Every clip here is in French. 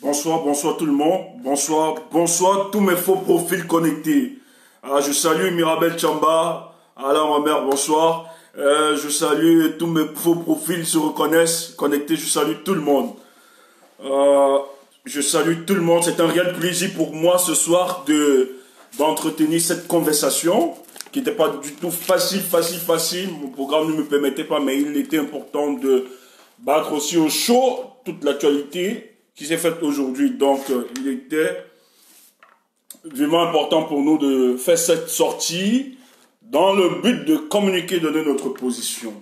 Bonsoir, bonsoir tout le monde. Bonsoir, bonsoir tous mes faux profils connectés. Je salue Mirabel Chamba. Alors ma mère, bonsoir. Je salue tous mes faux profils se reconnaissent connectés. Je salue tout le monde. Je salue tout le monde. C'est un réel plaisir pour moi ce soir d'entretenir cette conversation qui n'était pas du tout facile. Mon programme ne me permettait pas, mais il était important de battre aussi au chaud toute l'actualité qui s'est faite aujourd'hui. Donc, il était vraiment important pour nous de faire cette sortie dans le but de communiquer, donner notre position.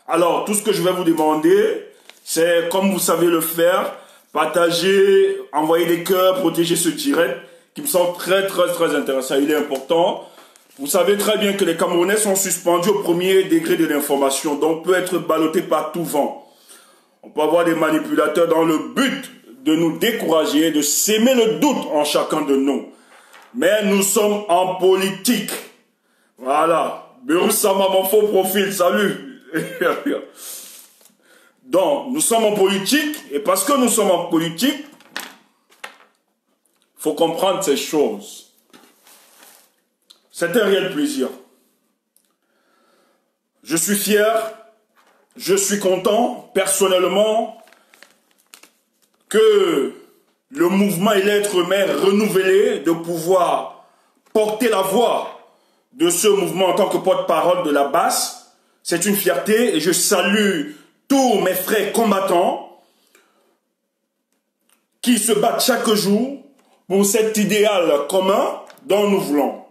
Alors, tout ce que je vais vous demander, c'est, comme vous savez le faire, partager, envoyer des cœurs, protéger ce direct qui me semble très intéressant. Il est important. Vous savez très bien que les Camerounais sont suspendus au premier degré de l'information, donc peut être ballotté par tout vent. On peut avoir des manipulateurs dans le but de nous décourager, de s'aimer le doute en chacun de nous. Mais nous sommes en politique. Voilà. Beroussama, mon faux profil, salut. Donc, nous sommes en politique, et parce que nous sommes en politique, il faut comprendre ces choses. C'est un réel plaisir. Je suis fier. Je suis content, personnellement, que le mouvement et l'être humain renouvelé de pouvoir porter la voix de ce mouvement en tant que porte-parole de la base. C'est une fierté et je salue tous mes frères combattants qui se battent chaque jour pour cet idéal commun dont nous voulons.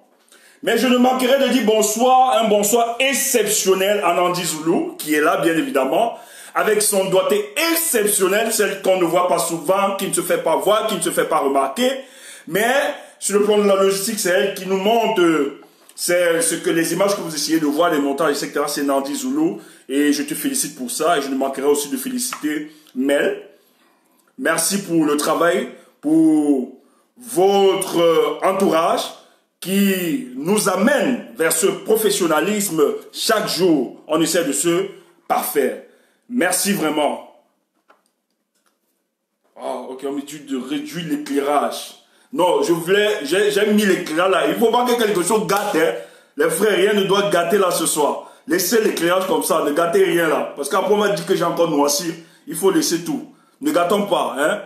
Mais je ne manquerai de dire bonsoir, un bonsoir exceptionnel à Nandi Zoulou, qui est là, bien évidemment, avec son doigté exceptionnel, celle qu'on ne voit pas souvent, qui ne se fait pas voir, qui ne se fait pas remarquer. Mais, sur le plan de la logistique, c'est elle qui nous montre, c'est ce que les images que vous essayez de voir, les montages, etc., c'est Nandi Zoulou. Et je te félicite pour ça, et je ne manquerai aussi de féliciter Mel. Merci pour le travail, pour votre entourage, qui nous amène vers ce professionnalisme. Chaque jour, on essaie de se parfaire. Merci vraiment. Ok, on me dit de réduire l'éclairage. Non, j'ai mis l'éclairage là. Il faut pas que quelque chose gâte. Hein. Les frères, rien ne doit gâter là ce soir. Laissez l'éclairage comme ça, ne gâtez rien là. Parce qu'après on m'a dit que j'ai encore noirci. Il faut laisser tout. Ne gâtons pas. Hein.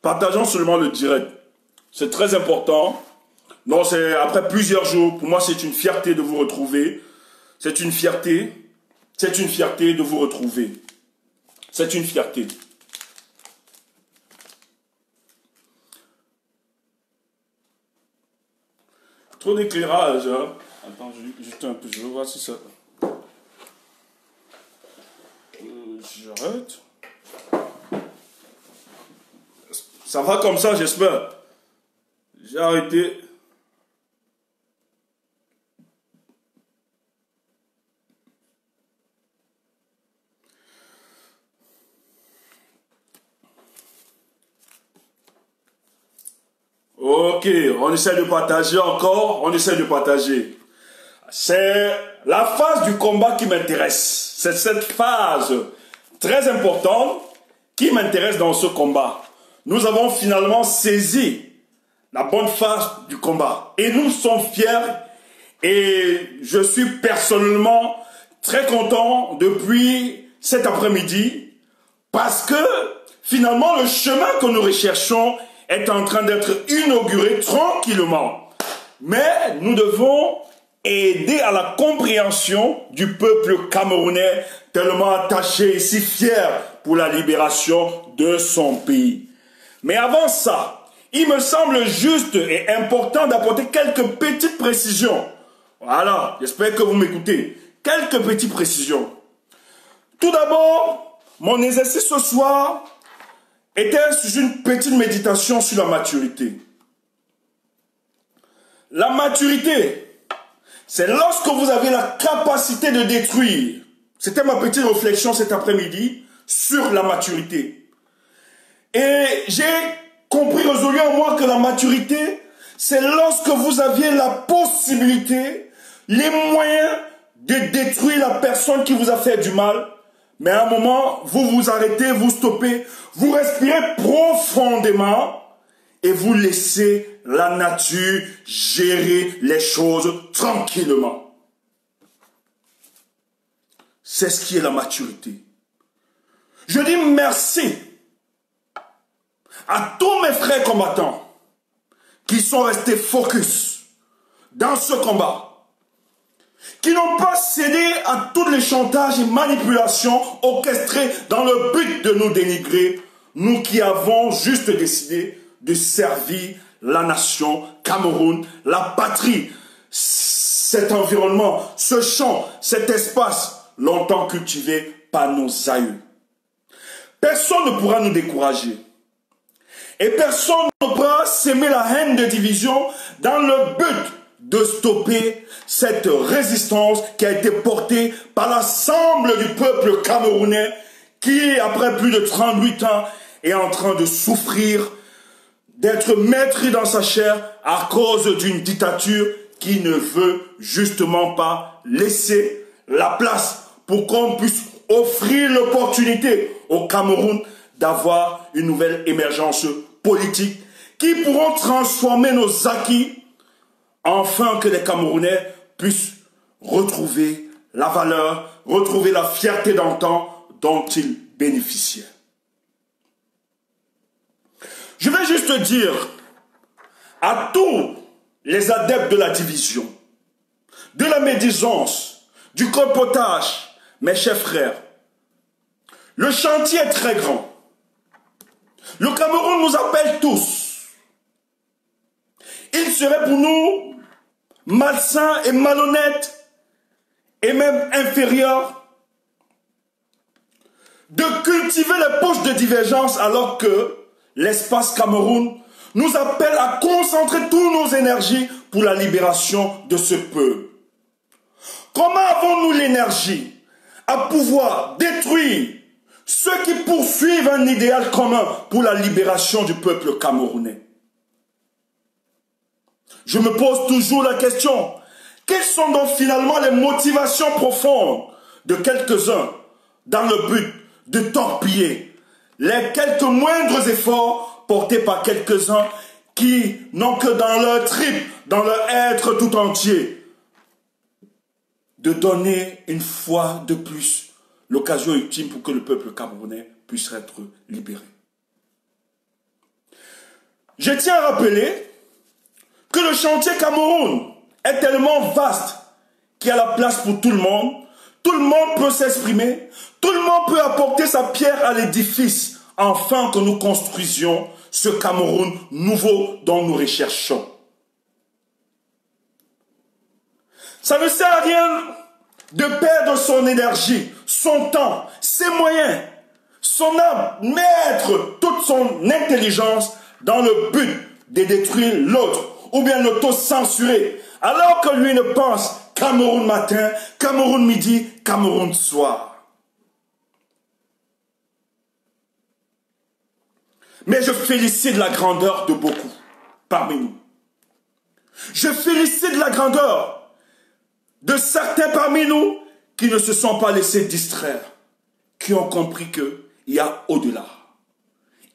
Partageons seulement le direct. C'est très important. Non, c'est après plusieurs jours, pour moi c'est une fierté de vous retrouver. C'est une fierté de vous retrouver. C'est une fierté. Trop d'éclairage, hein. Attends, juste un peu, je veux voir si ça... J'arrête. Ça va comme ça, j'espère. J'ai arrêté... Ok, on essaie de partager encore, on essaie de partager. C'est la phase du combat qui m'intéresse. C'est cette phase très importante qui m'intéresse dans ce combat. Nous avons finalement saisi la bonne phase du combat. Et nous sommes fiers et je suis personnellement très content depuis cet après-midi parce que finalement le chemin que nous recherchons est en train d'être inauguré tranquillement. Mais nous devons aider à la compréhension du peuple camerounais tellement attaché et si fier pour la libération de son pays. Mais avant ça, il me semble juste et important d'apporter quelques petites précisions. Voilà, j'espère que vous m'écoutez. Quelques petites précisions. Tout d'abord, mon exercice ce soir était sur une petite méditation sur la maturité. La maturité, c'est lorsque vous avez la capacité de détruire. C'était ma petite réflexion cet après-midi sur la maturité. Et j'ai compris, résolu en moi que la maturité, c'est lorsque vous aviez la possibilité, les moyens de détruire la personne qui vous a fait du mal. Mais à un moment, vous vous arrêtez, vous stoppez, vous respirez profondément et vous laissez la nature gérer les choses tranquillement. C'est ce qui est la maturité. Je dis merci à tous mes frères combattants qui sont restés focus dans ce combat, qui n'ont pas cédé à tous les chantages et manipulations orchestrés dans le but de nous dénigrer, nous qui avons juste décidé de servir la nation Cameroun, la patrie, cet environnement, ce champ, cet espace longtemps cultivé par nos aïeux. Personne ne pourra nous décourager. Et personne ne pourra s'aimer la haine de division dans le but de stopper cette résistance qui a été portée par l'ensemble du peuple camerounais qui, après plus de 38 ans, est en train de souffrir, d'être maîtrisé dans sa chair à cause d'une dictature qui ne veut justement pas laisser la place pour qu'on puisse offrir l'opportunité au Cameroun d'avoir une nouvelle émergence politique qui pourront transformer nos acquis afin que les Camerounais puissent retrouver la valeur, retrouver la fierté d'antan dont ils bénéficiaient. Je vais juste dire à tous les adeptes de la division, de la médisance, du colpotage, mes chers frères, le chantier est très grand. Le Cameroun nous appelle tous. Il serait pour nous malsain et malhonnête et même inférieur de cultiver les poches de divergence alors que l'espace Cameroun nous appelle à concentrer toutes nos énergies pour la libération de ce peuple. Comment avons-nous l'énergie à pouvoir détruire ceux qui poursuivent un idéal commun pour la libération du peuple camerounais? Je me pose toujours la question, quelles sont donc finalement les motivations profondes de quelques-uns dans le but de torpiller les quelques moindres efforts portés par quelques-uns qui n'ont que dans leur trip, dans leur être tout entier, de donner une fois de plus l'occasion ultime pour que le peuple camerounais puisse être libéré. Je tiens à rappeler que le chantier Cameroun est tellement vaste qu'il y a la place pour tout le monde peut s'exprimer, tout le monde peut apporter sa pierre à l'édifice afin que nous construisions ce Cameroun nouveau dont nous recherchons. Ça ne sert à rien de perdre son énergie, son temps, ses moyens, son âme, mettre toute son intelligence dans le but de détruire l'autre ou bien l'auto-censurer, alors que lui ne pense Cameroun matin, Cameroun midi, Cameroun soir. Mais je félicite la grandeur de beaucoup parmi nous. Je félicite la grandeur de certains parmi nous qui ne se sont pas laissés distraire, qui ont compris qu'il y a au-delà.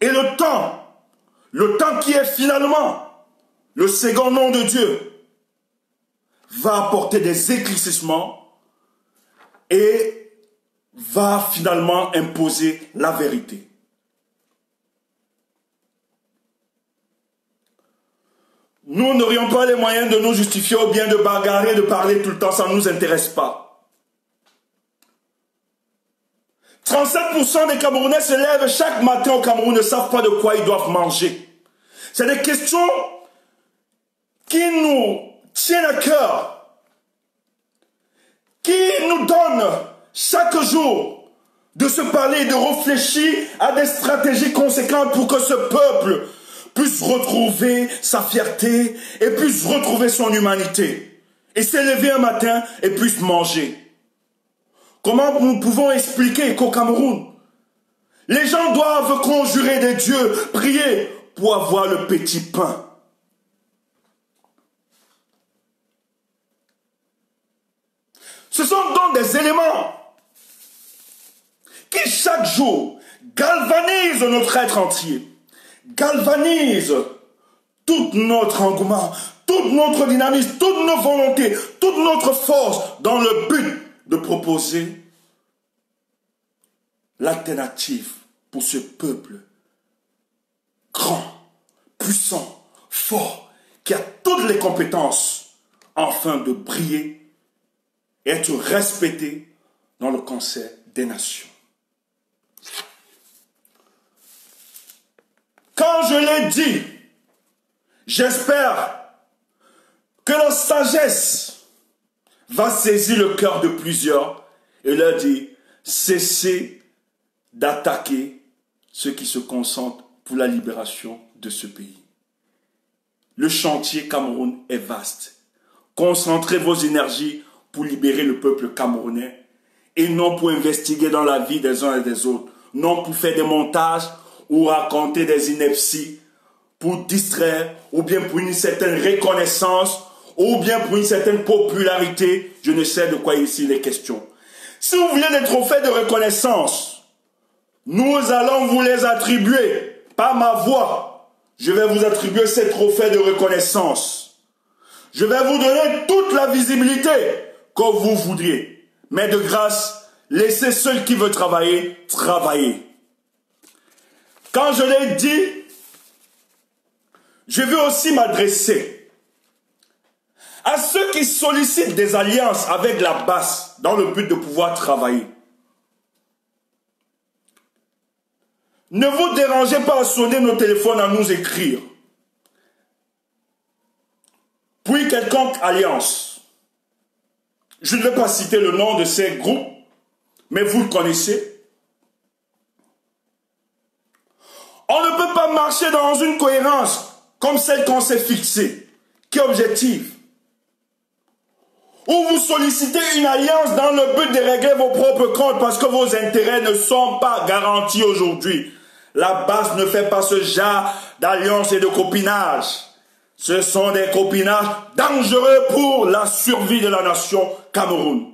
Et le temps qui est finalement le second nom de Dieu, va apporter des éclaircissements et va finalement imposer la vérité. Nous n'aurions pas les moyens de nous justifier ou bien de bagarrer, de parler tout le temps, ça ne nous intéresse pas. 37% des Camerounais se lèvent chaque matin au Cameroun, ne savent pas de quoi ils doivent manger. C'est des questions qui nous tiennent à cœur, qui nous donnent chaque jour de se parler et de réfléchir à des stratégies conséquentes pour que ce peuple puisse retrouver sa fierté et puisse retrouver son humanité. et s'est levé un matin et puisse manger. Comment nous pouvons expliquer qu'au Cameroun, les gens doivent conjurer des dieux, prier pour avoir le petit pain? Ce sont donc des éléments qui chaque jour galvanisent notre être entier, galvanisent tout notre engouement, toute notre dynamisme, toute nos volontés, toute notre force dans le but de proposer l'alternative pour ce peuple grand, puissant, fort, qui a toutes les compétences afin de briller et être respecté dans le concert des nations. Quand je l'ai dit, j'espère que la sagesse va saisir le cœur de plusieurs et leur dire, cessez d'attaquer ceux qui se concentrent pour la libération de ce pays. Le chantier Cameroun est vaste. Concentrez vos énergies pour libérer le peuple camerounais et non pour investiguer dans la vie des uns et des autres, non pour faire des montages ou raconter des inepties pour distraire ou bien pour une certaine reconnaissance ou bien pour une certaine popularité. Je ne sais de quoi ici il est question. Si vous voulez des trophées de reconnaissance, nous allons vous les attribuer par ma voix. Je vais vous attribuer ces trophées de reconnaissance. Je vais vous donner toute la visibilité que vous voudriez. Mais de grâce, laissez ceux qui veulent travailler, travailler. Quand je l'ai dit, je veux aussi m'adresser à ceux qui sollicitent des alliances avec la basse dans le but de pouvoir travailler. Ne vous dérangez pas à sonner nos téléphones, à nous écrire. Puis quelconque alliance. Je ne vais pas citer le nom de ces groupes, mais vous le connaissez. On ne peut pas marcher dans une cohérence comme celle qu'on s'est fixée, qui est objective. Ou vous sollicitez une alliance dans le but de régler vos propres comptes parce que vos intérêts ne sont pas garantis aujourd'hui. La base ne fait pas ce genre d'alliance et de copinage. Ce sont des copinages dangereux pour la survie de la nation Cameroun.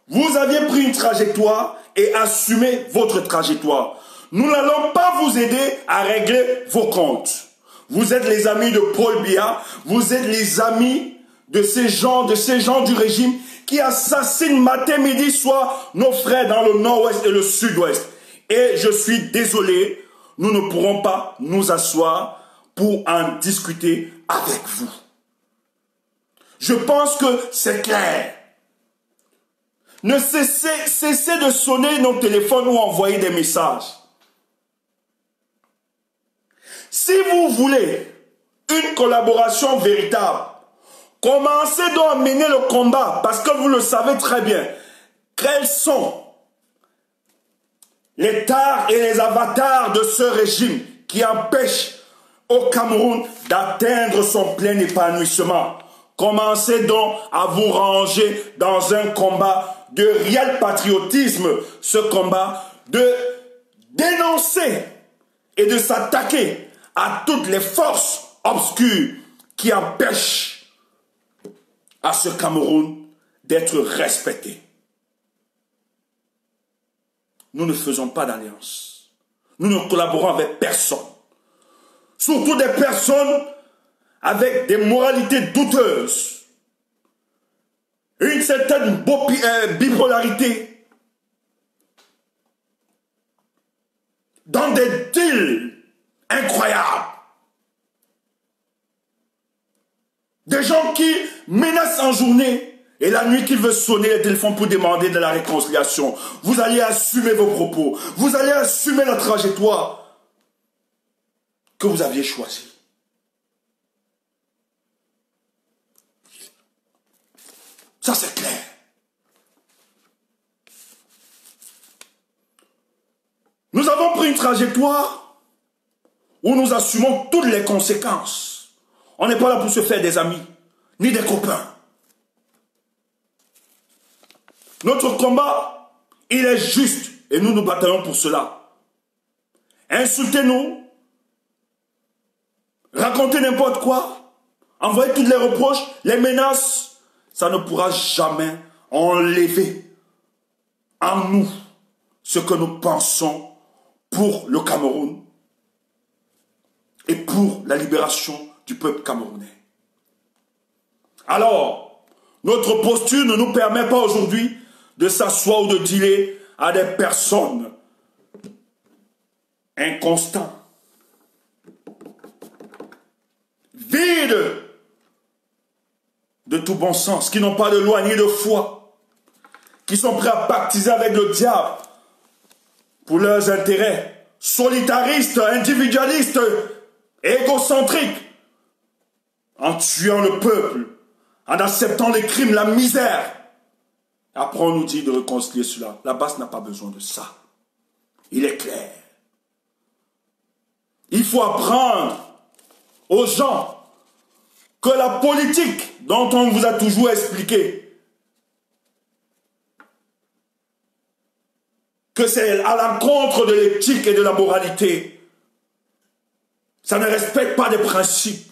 Vous aviez pris une trajectoire et assumez votre trajectoire. Nous n'allons pas vous aider à régler vos comptes. Vous êtes les amis de Paul Biya, vous êtes les amis de ces gens du régime qui assassinent matin, midi, soir nos frères dans le nord-ouest et le sud-ouest. Et je suis désolé, nous ne pourrons pas nous asseoir pour en discuter avec vous. Je pense que c'est clair. Ne cessez de sonner nos téléphones ou envoyer des messages. Si vous voulez une collaboration véritable, commencez donc à mener le combat, parce que vous le savez très bien. Quels sont les tares et les avatars de ce régime qui empêchent au Cameroun d'atteindre son plein épanouissement? Commencez donc à vous ranger dans un combat de réel patriotisme, ce combat de dénoncer et de s'attaquer à toutes les forces obscures qui empêchent à ce Cameroun d'être respecté. Nous ne faisons pas d'alliance. Nous ne collaborons avec personne. Surtout des personnes avec des moralités douteuses. Une certaine bipolarité. Dans des deals incroyables. Des gens qui menacent en journée et la nuit qu'ils veulent sonner les téléphones pour demander de la réconciliation. Vous allez assumer vos propos. Vous allez assumer la trajectoire que vous aviez choisie. Ça c'est clair. Nous avons pris une trajectoire où nous assumons toutes les conséquences. On n'est pas là pour se faire des amis, ni des copains. Notre combat, il est juste et nous nous bataillons pour cela. Insultez-nous, racontez n'importe quoi, envoyez tous les reproches, les menaces, ça ne pourra jamais enlever en nous ce que nous pensons pour le Cameroun et pour la libération du peuple camerounais. Alors, notre posture ne nous permet pas aujourd'hui de s'asseoir ou de dealer à des personnes inconstantes, vides de tout bon sens, qui n'ont pas de loi ni de foi, qui sont prêts à pactiser avec le diable pour leurs intérêts, solitaristes, individualistes, égocentriques, en tuant le peuple, en acceptant les crimes, la misère. Après, on nous dit de réconcilier cela. La base n'a pas besoin de ça. Il est clair. Il faut apprendre aux gens que la politique dont on vous a toujours expliqué, que c'est à l'encontre de l'éthique et de la moralité, ça ne respecte pas des principes.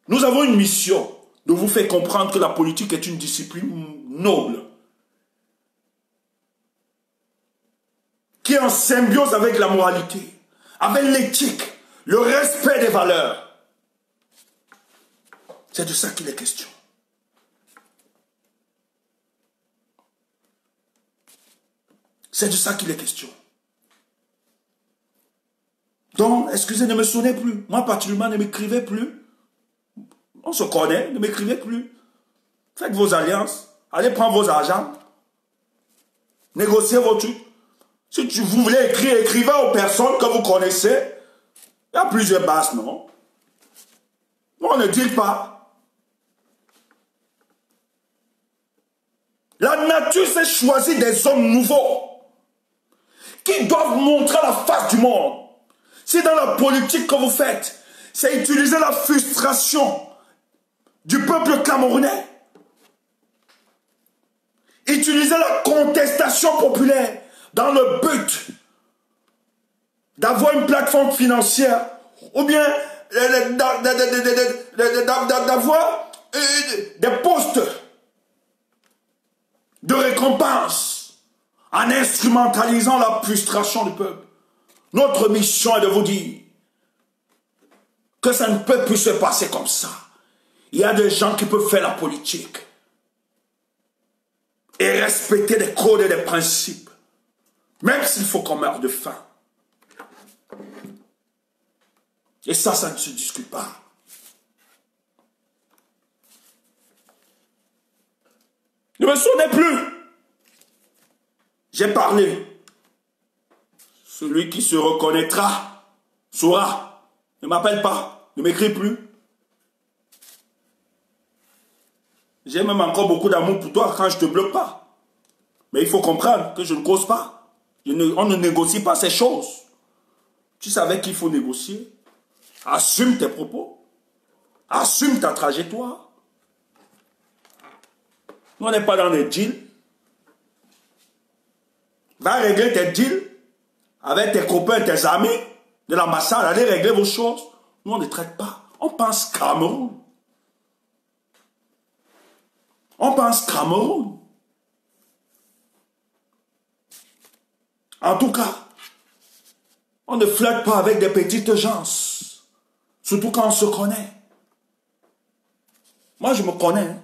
Nous avons une mission de vous faire comprendre que la politique est une discipline noble, qui est en symbiose avec la moralité, avec l'éthique, le respect des valeurs. C'est de ça qu'il est question. C'est de ça qu'il est question. Donc, excusez, ne me sonnez plus. Moi, particulièrement, ne m'écrivez plus. On se connaît, ne m'écrivez plus. Faites vos alliances. Allez prendre vos argents. Négociez vos trucs. Si vous voulez écrire, écrivez aux personnes que vous connaissez. Il y a plusieurs bases, non? Non, ne dites pas. La nature s'est choisie des hommes nouveaux qui doivent montrer la face du monde. Si dans la politique que vous faites, c'est utiliser la frustration du peuple camerounais, utiliser la contestation populaire dans le but d'avoir une plateforme financière ou bien d'avoir des postes de récompense en instrumentalisant la frustration du peuple. Notre mission est de vous dire que ça ne peut plus se passer comme ça. Il y a des gens qui peuvent faire la politique et respecter des codes et des principes, même s'il faut qu'on meure de faim. Et ça ne se discute pas. Ne me sonnez plus. J'ai parlé. Celui qui se reconnaîtra saura. Ne m'appelle pas. Ne m'écris plus. J'ai même encore beaucoup d'amour pour toi quand je ne te bloque pas. Mais il faut comprendre que je ne cause pas. On ne négocie pas ces choses. Tu savais qu'il faut négocier. Assume tes propos. Assume ta trajectoire. Nous, on n'est pas dans les deals. Va régler tes deals avec tes copains, tes amis de l'ambassade. Allez régler vos choses. Nous, on ne traite pas. On pense Cameroun. On pense Cameroun. En tout cas, on ne flirte pas avec des petites gens. Surtout quand on se connaît. Moi, je me connais. Hein.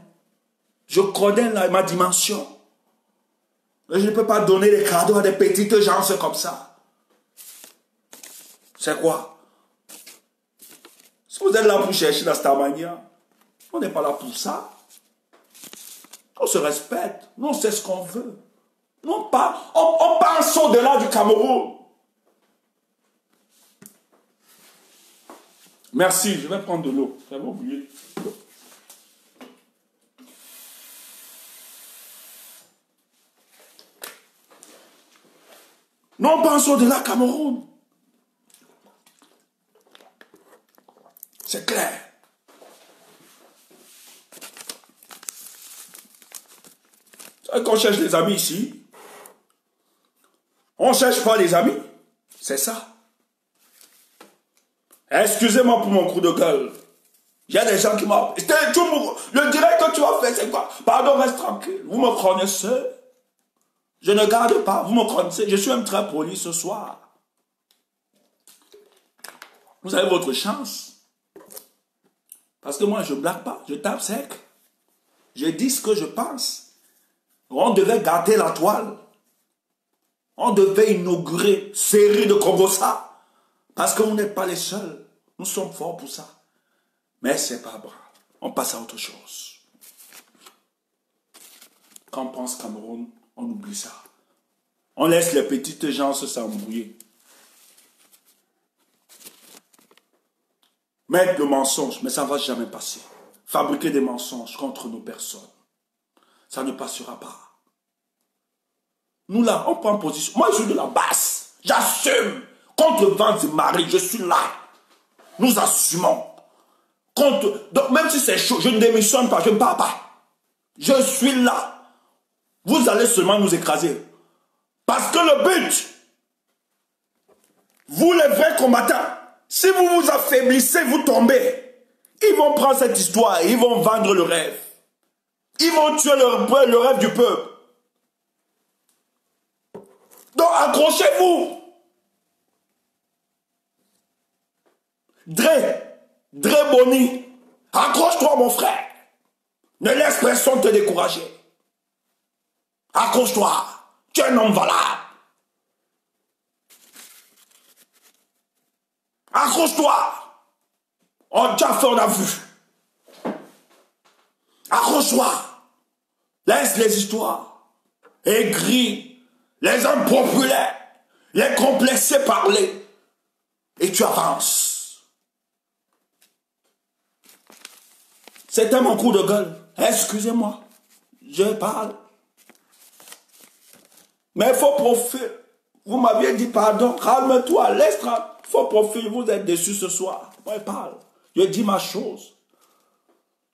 Je connais ma dimension. Et je ne peux pas donner des cadeaux à des petites gens comme ça. C'est quoi? Si vous êtes là pour chercher la Starmania, on n'est pas là pour ça. On se respecte. Nous, on sait ce qu'on veut. Nous, on pense au-delà du Cameroun. Merci, je vais prendre de l'eau. J'avais oublié. Nous, on pense au-delà du Cameroun. C'est clair. qu'on cherche des amis ici. On ne cherche pas les amis. C'est ça. Excusez-moi pour mon coup de gueule. Il y a des gens qui m'ont... Le direct que tu as fait, c'est quoi? Pardon, reste tranquille. Vous me connaissez. Je ne garde pas. Vous me connaissez. Je suis même très poli ce soir. Vous avez votre chance. Parce que moi, je ne blague pas. Je tape sec. Je dis ce que je pense. On devait gâter la toile. On devait inaugurer série de Congossa. Parce que vous n'êtes pas les seuls. Nous sommes forts pour ça. Mais c'est pas grave. On passe à autre chose. Quand on pense Cameroun, on oublie ça. On laisse les petites gens s'embrouiller. Mettre le mensonge, mais ça ne va jamais passer. Fabriquer des mensonges contre nos personnes. Ça ne passera pas. Nous là, on prend position. Moi, je suis de la basse. J'assume. Contre le vent de Marie, je suis là. Nous assumons. Donc, même si c'est chaud, je ne démissionne pas, je ne pars pas. Je suis là. Vous allez seulement nous écraser. Parce que le but, vous les vrais combattants, si vous vous affaiblissez, vous tombez. Ils vont prendre cette histoire et ils vont vendre le rêve. Ils vont tuer le rêve du peuple. Donc accrochez-vous. Dre Boni, accroche-toi mon frère. Ne laisse personne te décourager. Accroche-toi. Tu es un homme valable. Accroche-toi. On t'a fait, on a vu. Accroche-toi. Laisse les histoires. Aigris. Les hommes populaires. Les complexés parler. Et tu avances. C'était mon coup de gueule. Excusez-moi. Je parle. Mais il faut profiter. Vous m'aviez dit pardon. Calme-toi. Laisse. Il faut profiter. Vous êtes déçus ce soir. Moi, je parle. Je dis ma chose.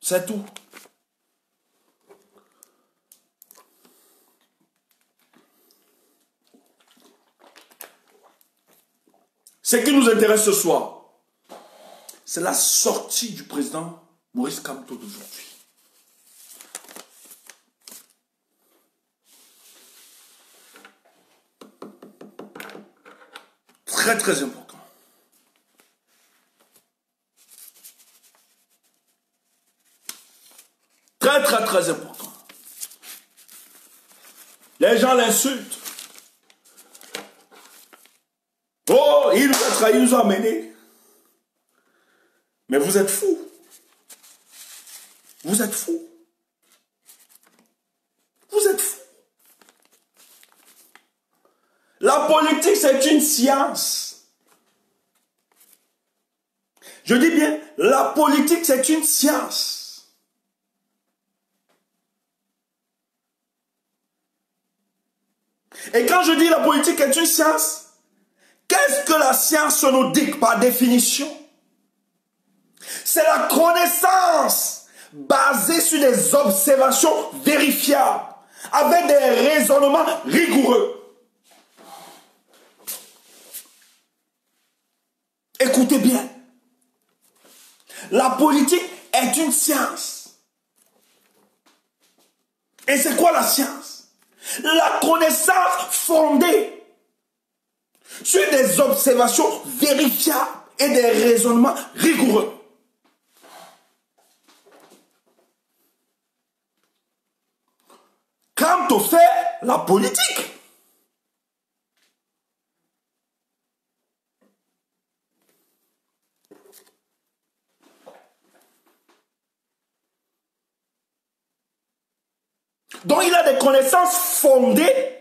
C'est tout. Ce qui nous intéresse ce soir, c'est la sortie du président Maurice Kamto d'aujourd'hui. Très très important. Très très très important. Les gens l'insultent. Oh, il nous a trahi, il nous a amenés. Mais vous êtes fous. Vous êtes fous. Vous êtes fous. La politique, c'est une science. Je dis bien, la politique, c'est une science. Et quand je dis la politique est une science, qu'est-ce que la science nous dit par définition? C'est la connaissance basée sur des observations vérifiables, avec des raisonnements rigoureux. Écoutez bien. La politique est une science. Et c'est quoi la science? La connaissance fondée sur des observations vérifiables et des raisonnements rigoureux. Quant au fait, la politique, donc il a des connaissances fondées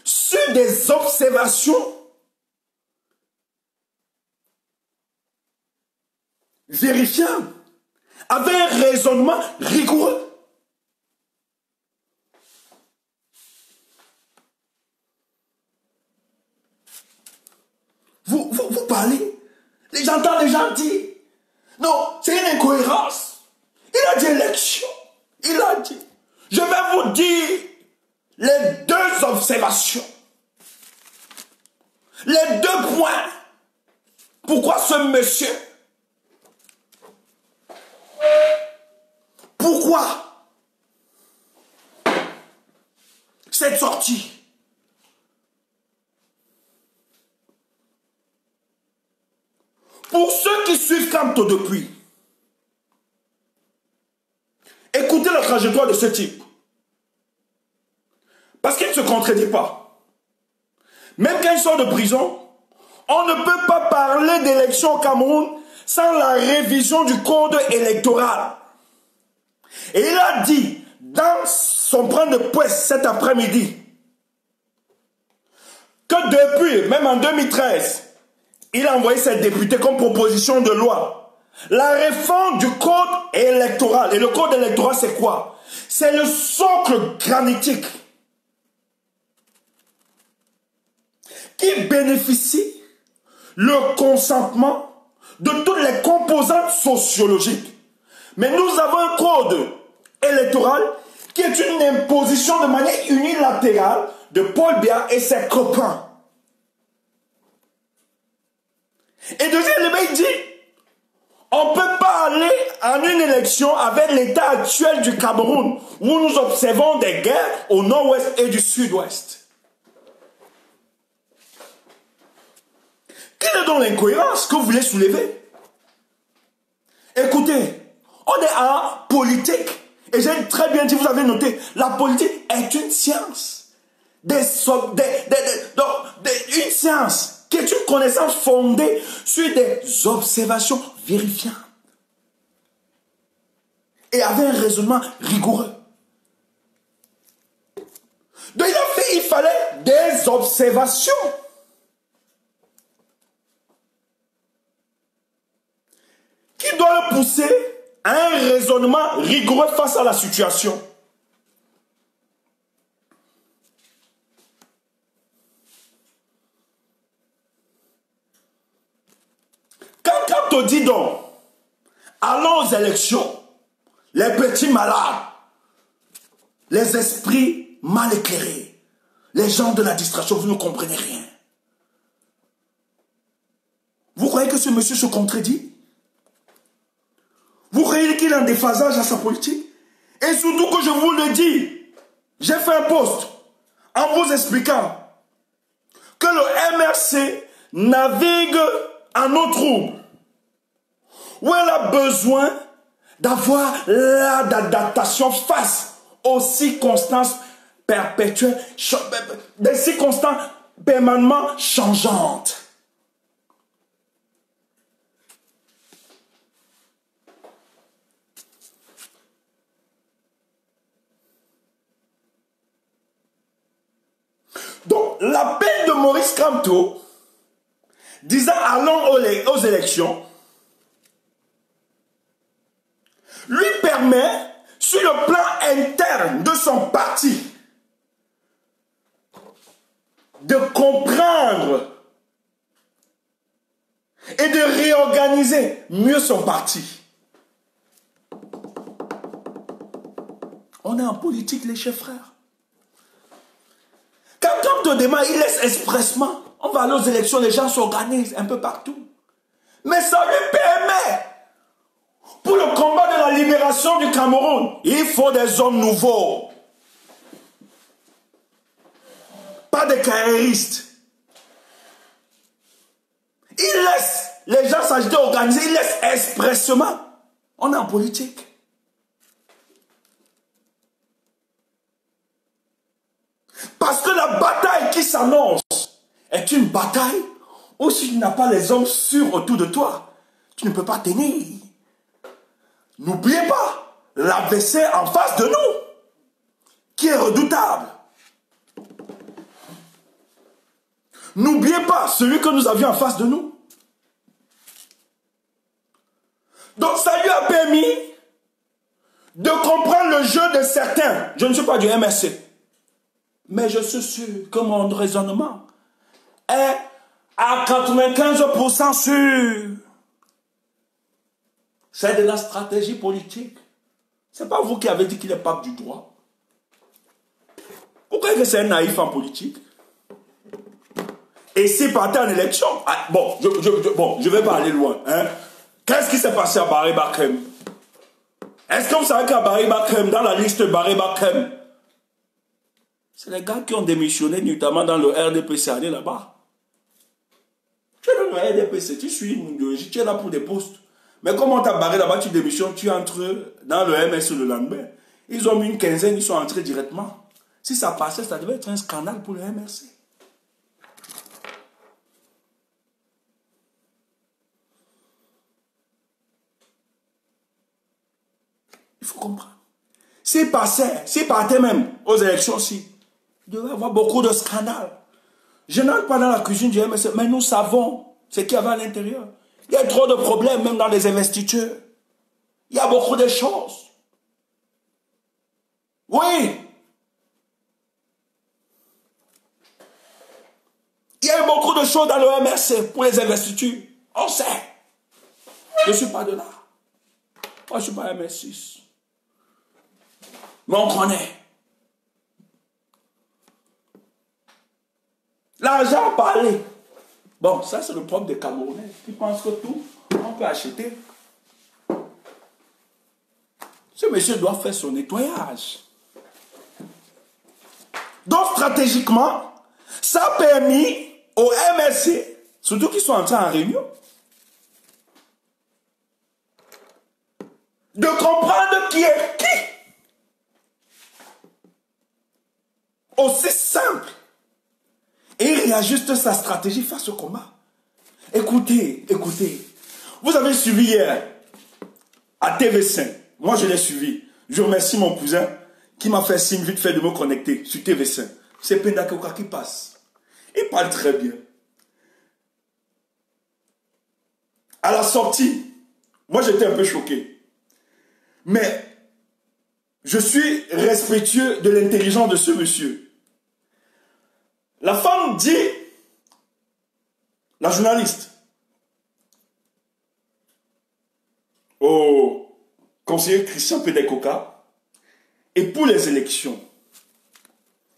sur des observations vérifiables, avec un raisonnement rigoureux. Vous parlez, j'entends les gens dire, non, c'est une incohérence. Il a dit élection, il a dit, je vais vous dire deux observations. Les deux points. Pourquoi ce monsieur? Pourquoi cette sortie? Pour ceux qui suivent Camto depuis, écoutez la trajectoire de ce type. Parce qu'il ne se contredit pas. Même quand il sort de prison, on ne peut pas parler d'élection au Cameroun sans la révision du code électoral. Et il a dit dans son point de presse cet après-midi que depuis, même en 2013, il a envoyé ses députés comme proposition de loi. La réforme du code électoral. Et le code électoral, c'est quoi? C'est le socle granitique qui bénéficie le consentement de toutes les composantes sociologiques. Mais nous avons un code électoral qui est une imposition de manière unilatérale de Paul Biya et ses copains. Et deuxième élément, il dit, on ne peut pas aller en une élection avec l'état actuel du Cameroun, où nous observons des guerres au nord-ouest et du sud-ouest. Quelle est donc l'incohérence que vous voulez soulever? Écoutez, on est en politique. Et j'ai très bien dit, vous avez noté, la politique est une science. Une science qui est une connaissance fondée sur des observations vérifiables. Et avec un raisonnement rigoureux. Donc il fallait des observations. Qui doit le pousser à un raisonnement rigoureux face à la situation. Quand on dit donc, allons aux élections, les petits malades, les esprits mal éclairés, les gens de la distraction, vous ne comprenez rien. Vous croyez que ce monsieur se contredit? Vous croyez qu'il a un déphasage à sa politique? Et surtout que je vous le dis, j'ai fait un post en vous expliquant que le MRC navigue en eau trouble, où elle a besoin d'avoir l'adaptation face aux circonstances perpétuelles, des circonstances permanemment changeantes. Donc, l'appel de Maurice Kamto, disant allons aux élections, lui permet, sur le plan interne de son parti, de comprendre et de réorganiser mieux son parti. On est en politique, les chers frères. Quand Kamto démarre, il laisse expressement. On va aller aux élections, les gens s'organisent un peu partout. Mais ça lui permet, pour le combat de la libération du Cameroun, il faut des hommes nouveaux. Pas des carriéristes. Il laisse les gens s'agiter, organiser, il laisse expressement. On est en politique. Parce que la bataille qui s'annonce est une bataille où si tu n'as pas les hommes sûrs autour de toi, tu ne peux pas tenir. N'oubliez pas l'adversaire en face de nous, qui est redoutable. N'oubliez pas celui que nous avions en face de nous. Donc ça lui a permis de comprendre le jeu de certains. Je ne suis pas du MRC. Mais je suis sûr que mon raisonnement est à 95% sûr. C'est de la stratégie politique. Ce n'est pas vous qui avez dit qu'il est pape du droit. Vous croyez que c'est un naïf en politique? Et s'il partait en élection, bon, je vais pas aller loin. Hein? Qu'est-ce qui s'est passé à Barry Bakem? Est-ce que vous savez qu'à Barry Bakem, dans la liste Barry Bakem, c'est les gars qui ont démissionné, notamment dans le RDPC, allez là-bas. Tu es dans le RDPC, tu suis une idéologie, tu es là pour des postes. Mais comment on t'a barré là-bas, tu démissionnes, tu entres dans le MS le lendemain. Ils ont mis une quinzaine, ils sont entrés directement. Si ça passait, ça devait être un scandale pour le MRC. Il faut comprendre. S'il partait même aux élections aussi, il devait y avoir beaucoup de scandales. Je n'entre pas dans la cuisine du MRC, mais nous savons ce qu'il y avait à l'intérieur. Il y a trop de problèmes même dans les investitures. Il y a beaucoup de choses. Oui. Il y a eu beaucoup de choses dans le MRC pour les investitures. On sait. Je ne suis pas de là. Moi, je ne suis pas MS6. Mais on connaît. L'argent a parlé. Bon, ça c'est le problème des Camerounais qui pensent que tout, on peut acheter. Ce monsieur doit faire son nettoyage. Donc stratégiquement, ça a permis au MRC, surtout qu'ils sont entrés en réunion, de comprendre qui est qui. Aussi simple. Et il réajuste sa stratégie face au combat. Écoutez. Vous avez suivi hier à TV5. Moi, je l'ai suivi. Je remercie mon cousin qui m'a fait signe vite fait de me connecter sur TV5. C'est Penda Koka qui passe. Il parle très bien. À la sortie, moi, j'étais un peu choqué. Mais je suis respectueux de l'intelligence de ce monsieur. La femme dit, la journaliste, au conseiller Christian Pédé-Koka, et pour les élections,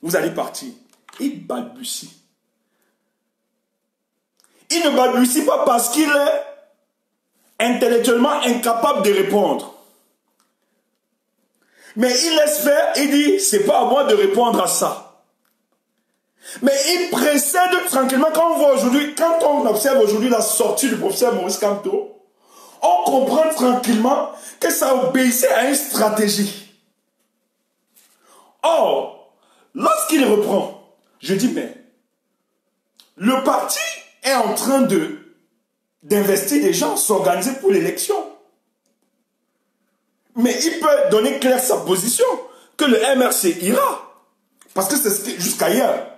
vous allez partir. Il balbutie. Il ne balbutie pas parce qu'il est intellectuellement incapable de répondre. Mais il laisse faire, il dit, c'est pas à moi de répondre à ça. Mais il précède tranquillement, quand on observe aujourd'hui la sortie du professeur Maurice Kamto, on comprend tranquillement que ça obéissait à une stratégie. Or, lorsqu'il reprend, je dis, mais le parti est en train d'investir des gens, s'organiser pour l'élection. Mais il peut donner clair sa position, que le MRC ira. Parce que c'est ce que jusqu'à hier,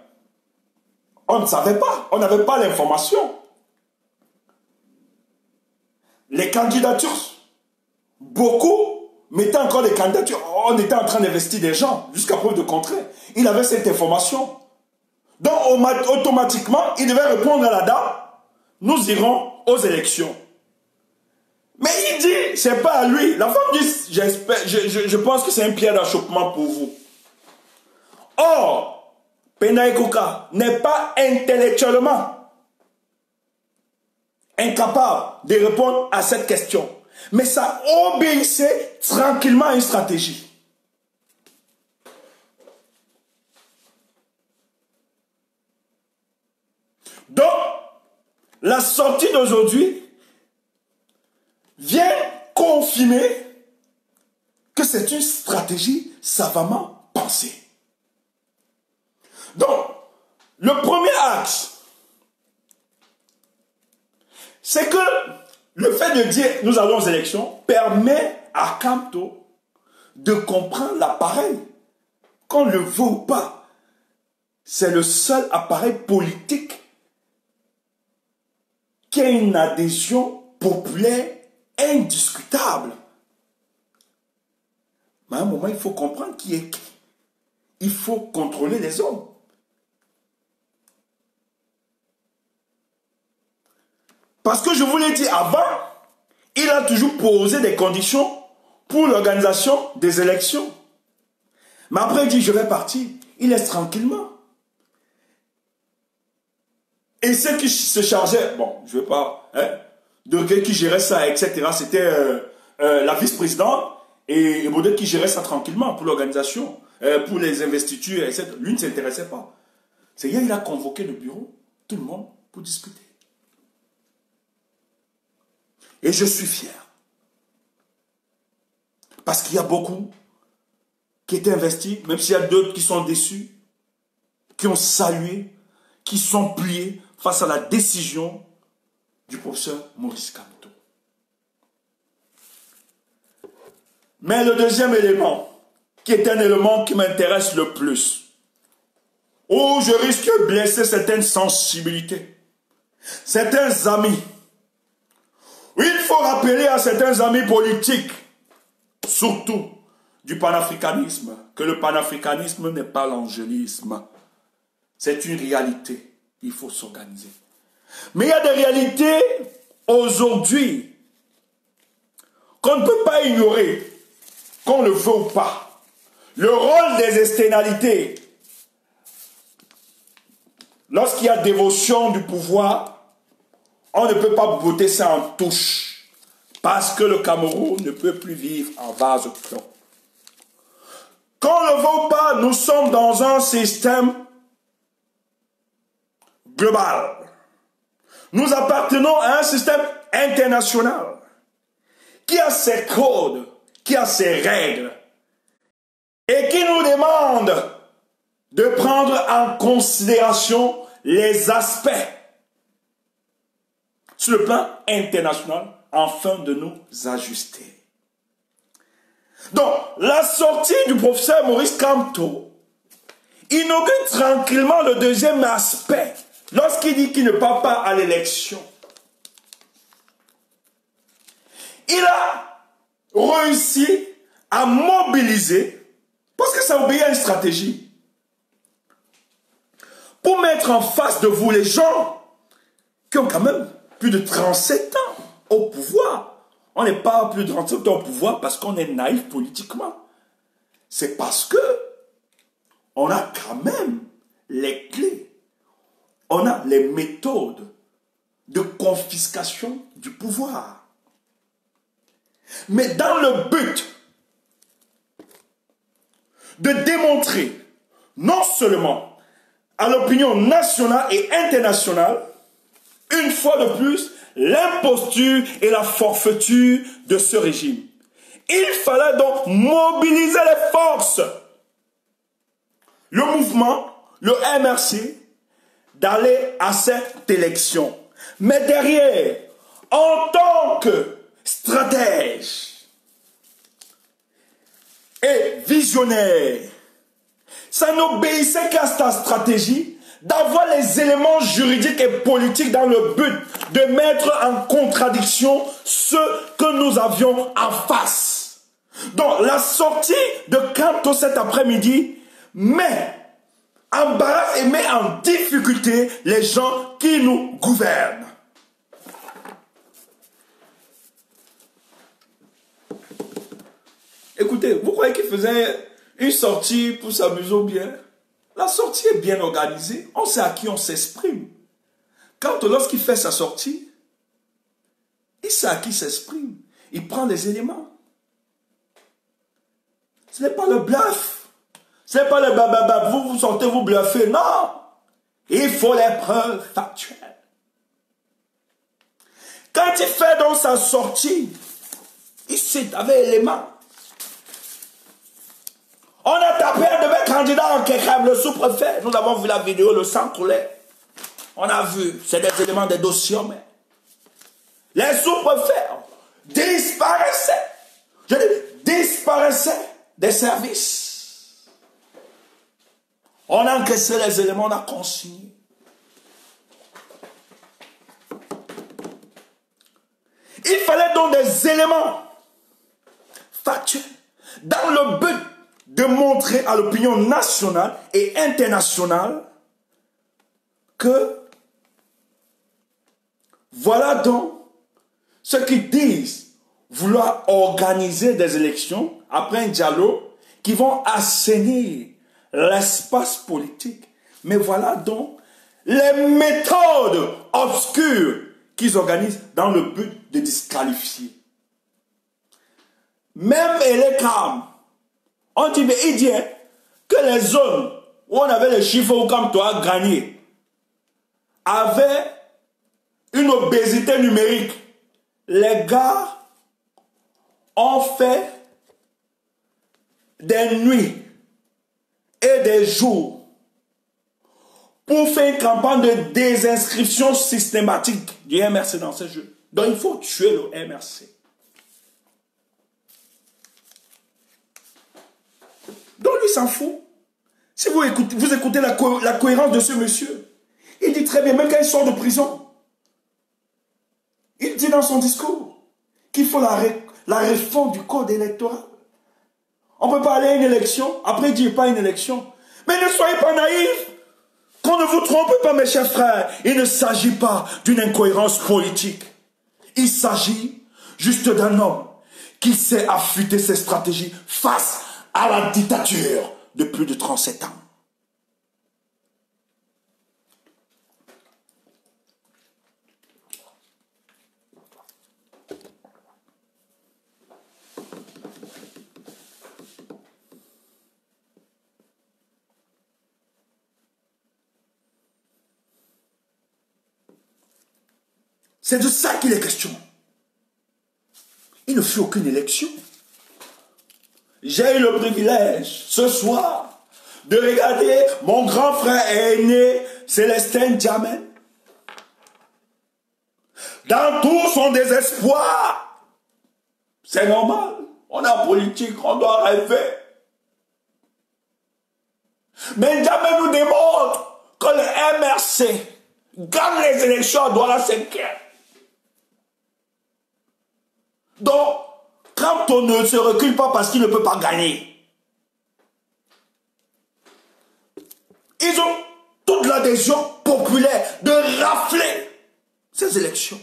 on ne savait pas, on n'avait pas l'information. Les candidatures, beaucoup mettaient encore les candidatures. On était en train d'investir des gens, jusqu'à preuve de contraire. Il avait cette information. Donc, automatiquement, il devait répondre à la dame, nous irons aux élections. Mais il dit, c'est pas à lui. La femme dit, je pense que c'est un pied d'achoppement pour vous. Or, Penda Koka n'est pas intellectuellement incapable de répondre à cette question. Mais ça obéissait tranquillement à une stratégie. Donc, la sortie d'aujourd'hui vient confirmer que c'est une stratégie savamment pensée. Donc, le premier axe, c'est que le fait de dire nous allons aux élections permet à Kamto de comprendre l'appareil. Qu'on le veut ou pas, c'est le seul appareil politique qui a une adhésion populaire indiscutable. Mais à un moment, il faut comprendre qui est qui. Il faut contrôler les hommes. Parce que je vous l'ai dit avant, il a toujours posé des conditions pour l'organisation des élections. Mais après, il dit, je vais partir. il laisse tranquillement. Et ceux qui se chargeaient, bon, je ne veux pas, de qui gérait ça, etc., c'était la vice-présidente et Baudet qui gérait ça tranquillement pour l'organisation, pour les investitures, etc. Lui ne s'intéressait pas. C'est hier, il a convoqué le bureau, tout le monde, pour discuter. Et je suis fier. Parce qu'il y a beaucoup qui étaient investis, même s'il y a d'autres qui sont déçus, qui ont salué, qui sont pliés face à la décision du professeur Maurice Kamto. Mais le deuxième élément, qui est un élément qui m'intéresse le plus, où je risque de blesser certaines sensibilités, certains amis, il faut rappeler à certains amis politiques, surtout du panafricanisme, que le panafricanisme n'est pas l'angélisme. C'est une réalité. Il faut s'organiser. Mais il y a des réalités aujourd'hui qu'on ne peut pas ignorer, qu'on le veut ou pas. Le rôle des externalités, lorsqu'il y a dévotion du pouvoir, on ne peut pas botter ça en touche. Parce que le Cameroun ne peut plus vivre en vase clos. Qu'on le veut ou pas, nous sommes dans un système global. Nous appartenons à un système international qui a ses codes, qui a ses règles et qui nous demande de prendre en considération les aspects sur le plan international afin de nous ajuster. Donc, la sortie du professeur Maurice Kamto inaugure tranquillement le deuxième aspect lorsqu'il dit qu'il ne part pas à l'élection. Il a réussi à mobiliser, parce que ça obéit à une stratégie, pour mettre en face de vous les gens qui ont quand même plus de 37 ans au pouvoir. On n'est pas plus de 37 ans au pouvoir parce qu'on est naïf politiquement. C'est parce que on a quand même les clés. On a les méthodes de confiscation du pouvoir. Mais dans le but de démontrer non seulement à l'opinion nationale et internationale, une fois de plus, l'imposture et la forfaiture de ce régime. Il fallait donc mobiliser les forces, le mouvement, le MRC, d'aller à cette élection. Mais derrière, en tant que stratège et visionnaire, ça n'obéissait qu'à sa stratégie d'avoir les éléments juridiques et politiques dans le but de mettre en contradiction ce que nous avions en face. Donc la sortie de Kamto cet après-midi met embarrasse et met en difficulté les gens qui nous gouvernent. Écoutez, vous croyez qu'il faisait une sortie pour s'amuser ou bien? La sortie est bien organisée. On sait à qui on s'exprime. Quand lorsqu'il fait sa sortie, il sait à qui s'exprime. Il prend les éléments. Ce n'est pas le bluff. Ce n'est pas le bababa. Vous sortez, vous bluffez. Non. Il faut les preuves factuelles. Quand il fait donc sa sortie, il cite avec éléments. On a tapé un de mes candidats en Kekab, le sous-préfet. Nous avons vu la vidéo, le sang coulait. On a vu, c'est des éléments des dossiers. Mais les sous-préfets disparaissaient. Je dis, disparaissaient des services. On a encaissé les éléments, on a consigné. Il fallait donc des éléments factuels dans le but de montrer à l'opinion nationale et internationale que voilà donc ceux qui disent vouloir organiser des élections après un dialogue qui vont assainir l'espace politique. Mais voilà donc les méthodes obscures qu'ils organisent dans le but de disqualifier. Même Elekam, on dit, mais il dit que les zones où on avait les chiffres comme toi gagné avaient une obésité numérique. Les gars ont fait des nuits et des jours pour faire une campagne de désinscription systématique du MRC dans ces jeux. Donc il faut tuer le MRC. Donc lui s'en fout. Si vous écoutez la cohérence de ce monsieur, il dit très bien, même quand il sort de prison, il dit dans son discours qu'il faut la réforme du code électoral. On ne peut pas aller à une élection, après dire pas une élection. Mais ne soyez pas naïfs. Qu'on ne vous trompe pas, mes chers frères. Il ne s'agit pas d'une incohérence politique. Il s'agit juste d'un homme qui sait affûter ses stratégies face à la dictature de plus de 37 ans. C'est de ça qu'il est question. Il ne fut aucune élection. J'ai eu le privilège, ce soir, de regarder mon grand frère aîné, Célestin Djamel. Dans tout son désespoir. C'est normal. On est en politique, on doit rêver. Mais Djamel nous démontre que le MRC gagne les élections à Douala 5e. Donc, quand on ne se recule pas parce qu'il ne peut pas gagner, ils ont toute l'adhésion populaire de rafler ces élections.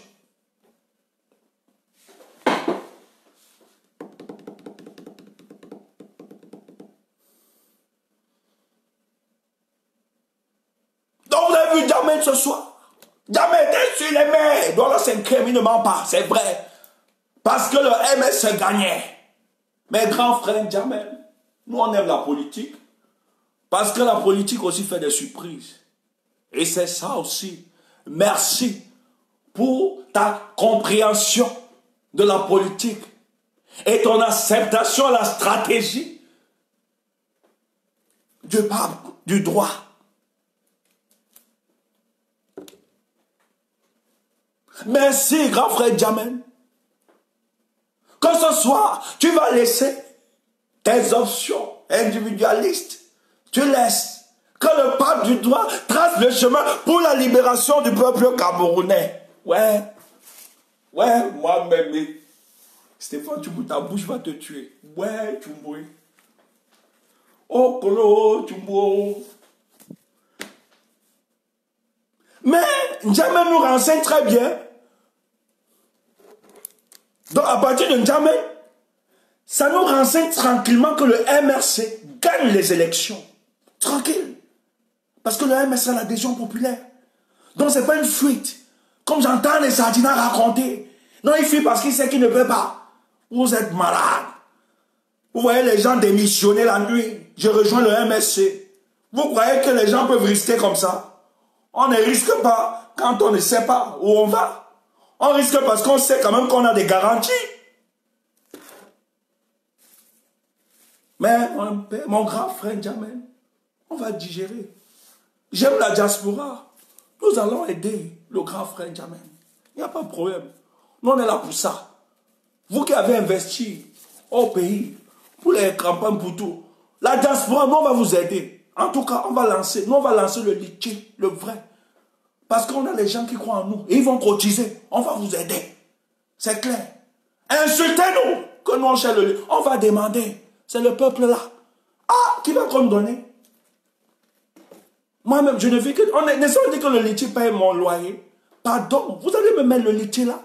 Donc, vous avez vu Djamel ce soir. Djamel était sur les mains. Dans la 5e, il ne ment pas, c'est vrai. Parce que le MS gagnait. Mais grand frère Djamel, nous on aime la politique. Parce que la politique aussi fait des surprises. Et c'est ça aussi. Merci pour ta compréhension de la politique. Et ton acceptation à la stratégie du droit. Merci grand frère Djamel. Que ce soir, tu vas laisser tes options individualistes. Tu laisses que le pape du droit trace le chemin pour la libération du peuple camerounais. Ouais, moi-même. Stéphane, ta bouche va te tuer. Ouais, tu mouilles. Oh, Kolo, tu mouilles. Mais Djamel nous renseigne très bien. Donc à partir de Djamel, ça nous renseigne tranquillement que le MRC gagne les élections. Tranquille. Parce que le MRC a l'adhésion populaire. Donc ce n'est pas une fuite. Comme j'entends les sardinats raconter. Non, il fuit parce qu'il sait qu'il ne peut pas. Vous êtes malade. Vous voyez les gens démissionner la nuit. Je rejoins le MRC. Vous croyez que les gens peuvent risquer comme ça? On ne risque pas quand on ne sait pas où on va. On risque parce qu'on sait quand même qu'on a des garanties. Mais mon grand frère Djamel, on va digérer. J'aime la diaspora. Nous allons aider le grand frère Djamel. Il n'y a pas de problème. Nous, on est là pour ça. Vous qui avez investi au pays, pour les campagnes, pour tout, la diaspora, nous, on va vous aider. En tout cas, on va lancer le litchi, le vrai. Parce qu'on a les gens qui croient en nous. Et ils vont cotiser. On va vous aider. C'est clair. Insultez-nous. Que nous on cherche le litchi. On va demander. C'est le peuple là. Ah, qui va qu'on donner? Moi-même, je ne vis que... On dit que le litchi paye mon loyer. Pardon. Vous allez me mettre le litchi là.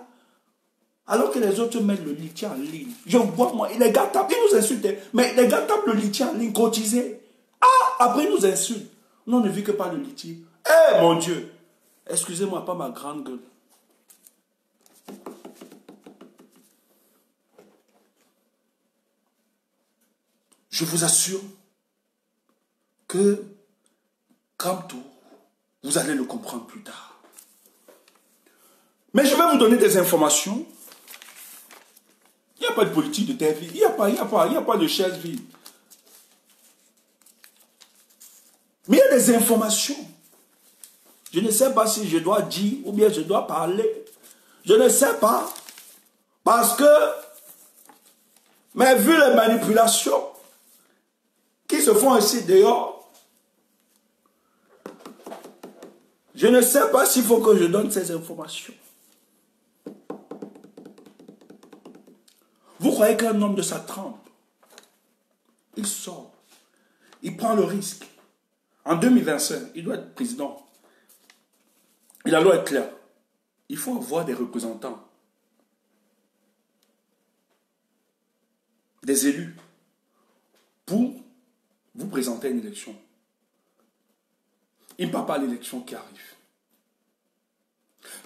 Alors que les autres mettent le litchi en ligne. Je vois, moi, les gars tapent. Ils nous insultent. Mais les gars tapent le litchi en ligne. Cotiser. Après, il nous insulte. Non, on ne vit que par le litige. Eh, mon Dieu! Excusez-moi, pas ma grande gueule. Je vous assure que, comme tout, vous allez le comprendre plus tard. Mais je vais vous donner des informations. Il n'y a pas de politique de terre vide. Il n'y a pas de chaise vide. Mais il y a des informations. Je ne sais pas si je dois dire ou bien je dois parler. Je ne sais pas. Parce que, mais vu les manipulations qui se font ici dehors, je ne sais pas s'il faut que je donne ces informations. Vous croyez qu'un homme de sa trempe, il sort, il prend le risque. En 2025, il doit être président. La loi est claire. Il faut avoir des représentants, des élus, pour vous présenter à une élection. Il ne part pas à l'élection qui arrive.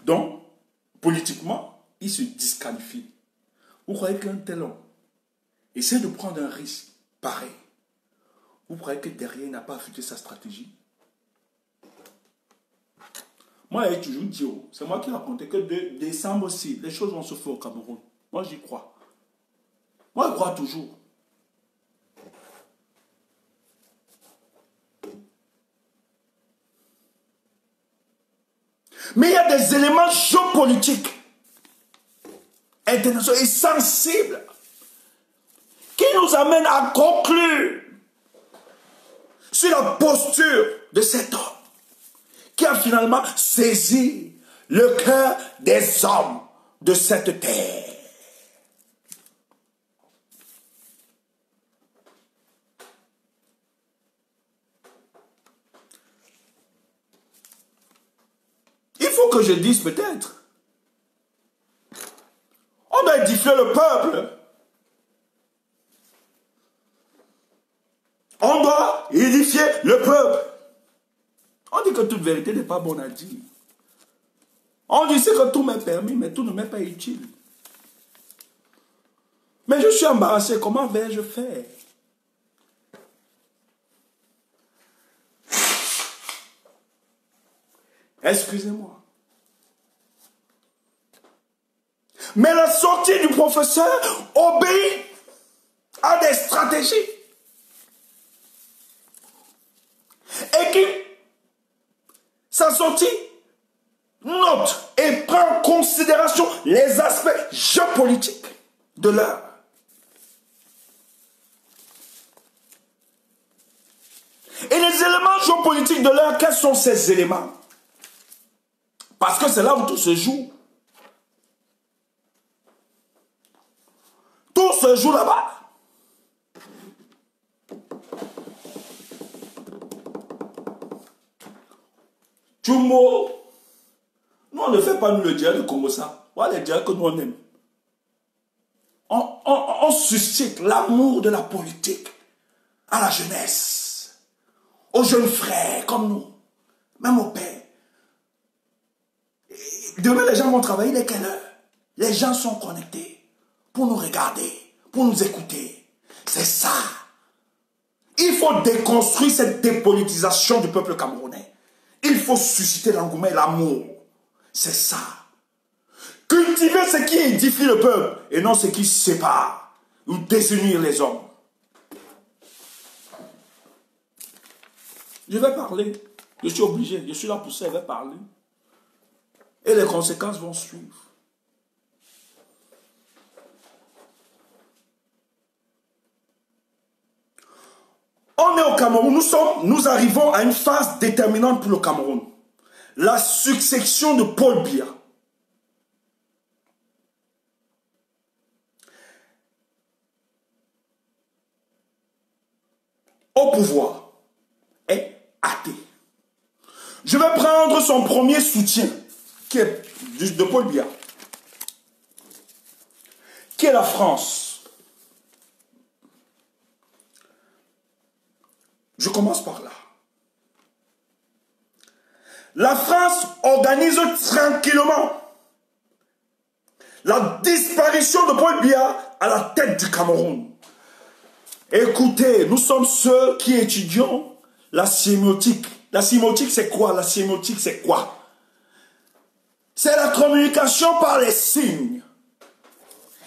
Donc, politiquement, il se disqualifie. Vous croyez qu'un tel homme essaie de prendre un risque pareil? Vous croyez que derrière, il n'a pas affûté sa stratégie? Moi, j'ai toujours dit, c'est moi qui racontais que de décembre aussi, les choses vont se faire au Cameroun. Moi, j'y crois. Moi, je crois toujours. Mais il y a des éléments géopolitiques internationaux et sensibles qui nous amènent à conclure sur la posture de cet homme qui a finalement saisi le cœur des hommes de cette terre. Il faut que je dise peut-être, on doit édifier le peuple. On doit édifier le peuple. On dit que toute vérité n'est pas bonne à dire. On dit que tout m'est permis, mais tout ne m'est pas utile. Mais je suis embarrassé, comment vais-je faire? Excusez-moi. Mais la sortie du professeur obéit à des stratégies. Et qui, sa sortie, note et prend en considération les aspects géopolitiques de l'heure. Et les éléments géopolitiques de l'heure, quels sont ces éléments? Parce que c'est là où tout se joue. Tout se joue là-bas. Tchumbo. Nous, on ne fait pas nous le dialogue comme ça. Voilà les dialogues que nous, on aime. On suscite l'amour de la politique à la jeunesse, aux jeunes frères comme nous, même au père. Demain, les gens vont travailler dès quelle heure? Les gens sont connectés pour nous regarder, pour nous écouter. C'est ça. Il faut déconstruire cette dépolitisation du peuple camerounais. Il faut susciter l'engouement et l'amour. C'est ça. Cultiver ce qui édifie le peuple et non ce qui sépare ou désunir les hommes. Je vais parler. Je suis obligé. Je suis là pour ça. Je vais parler. Et les conséquences vont suivre. On est au Cameroun. Nous arrivons à une phase déterminante pour le Cameroun. La succession de Paul Biya. Au pouvoir est athée. Je vais prendre son premier soutien, qui est de Paul Biya, qui est la France. Je commence par là. La France organise tranquillement la disparition de Paul Biya à la tête du Cameroun. Écoutez, nous sommes ceux qui étudions la sémiotique. La sémiotique, c'est quoi? La sémiotique, c'est quoi? C'est la communication par les signes.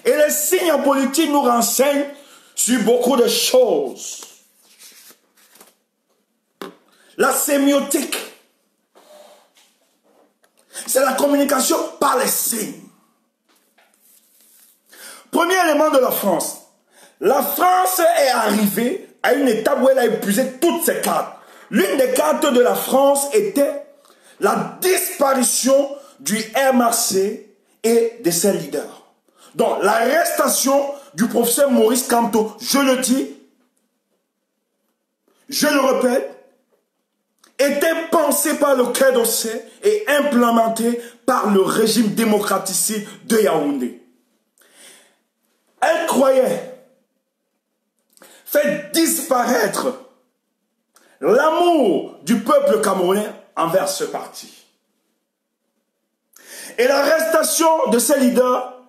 Et les signes en politique nous renseignent sur beaucoup de choses. La sémiotique, c'est la communication par les signes. Premier élément de la France. La France est arrivée à une étape où elle a épuisé toutes ses cartes. L'une des cartes de la France était la disparition du MRC et de ses leaders. Donc, l'arrestation du professeur Maurice Kamto, je le dis, je le répète, était pensée par le Quai d'Orsay et implémentée par le régime démocraticide de Yaoundé. Elle croyait faire disparaître l'amour du peuple camerounais envers ce parti. Et l'arrestation de ces leaders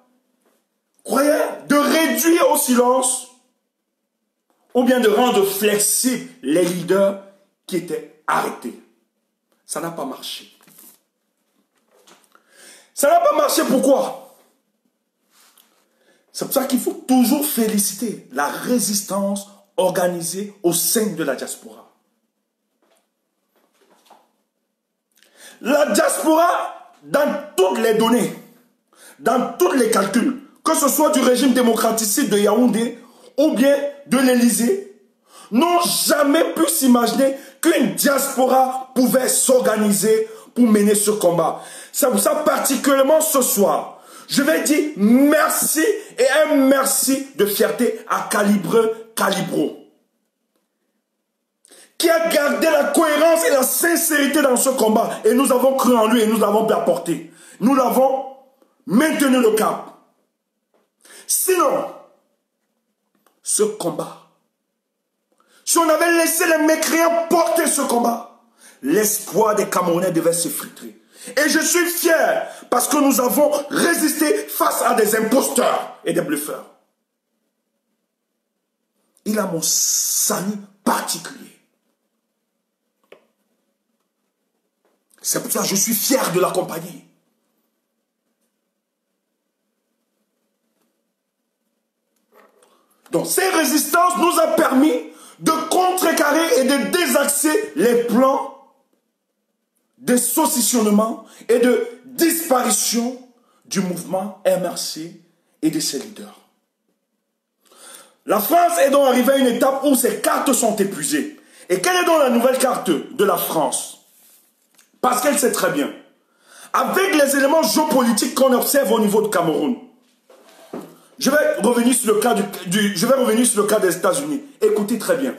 croyait de réduire au silence ou bien de rendre flexibles les leaders qui étaient arrêtés. Ça n'a pas marché. Ça n'a pas marché, pourquoi? C'est pour ça qu'il faut toujours féliciter la résistance organisée au sein de la diaspora. La diaspora, dans toutes les données, dans tous les calculs, que ce soit du régime démocraticide de Yaoundé ou bien de l'Élysée, n'ont jamais pu s'imaginer qu'une diaspora pouvait s'organiser pour mener ce combat. C'est pour ça, particulièrement ce soir, je vais dire merci et un merci de fierté à Calibro, qui a gardé la cohérence et la sincérité dans ce combat. Et nous avons cru en lui et nous l'avons bien porté. Nous l'avons maintenu le cap. Sinon, ce combat, si on avait laissé les mécréants porter ce combat, l'espoir des Camerounais devait s'effriter. Et je suis fier parce que nous avons résisté face à des imposteurs et des bluffeurs. Il a mon salut particulier. C'est pour ça que je suis fier de l'accompagner. Donc, ces résistances nous ont permis de contrecarrer et de désaxer les plans de saucissonnement et de disparition du mouvement MRC et de ses leaders. La France est donc arrivée à une étape où ses cartes sont épuisées. Et quelle est donc la nouvelle carte de la France? Parce qu'elle sait très bien, avec les éléments géopolitiques qu'on observe au niveau du Cameroun, je vais revenir sur le cas des États-Unis. Écoutez très bien.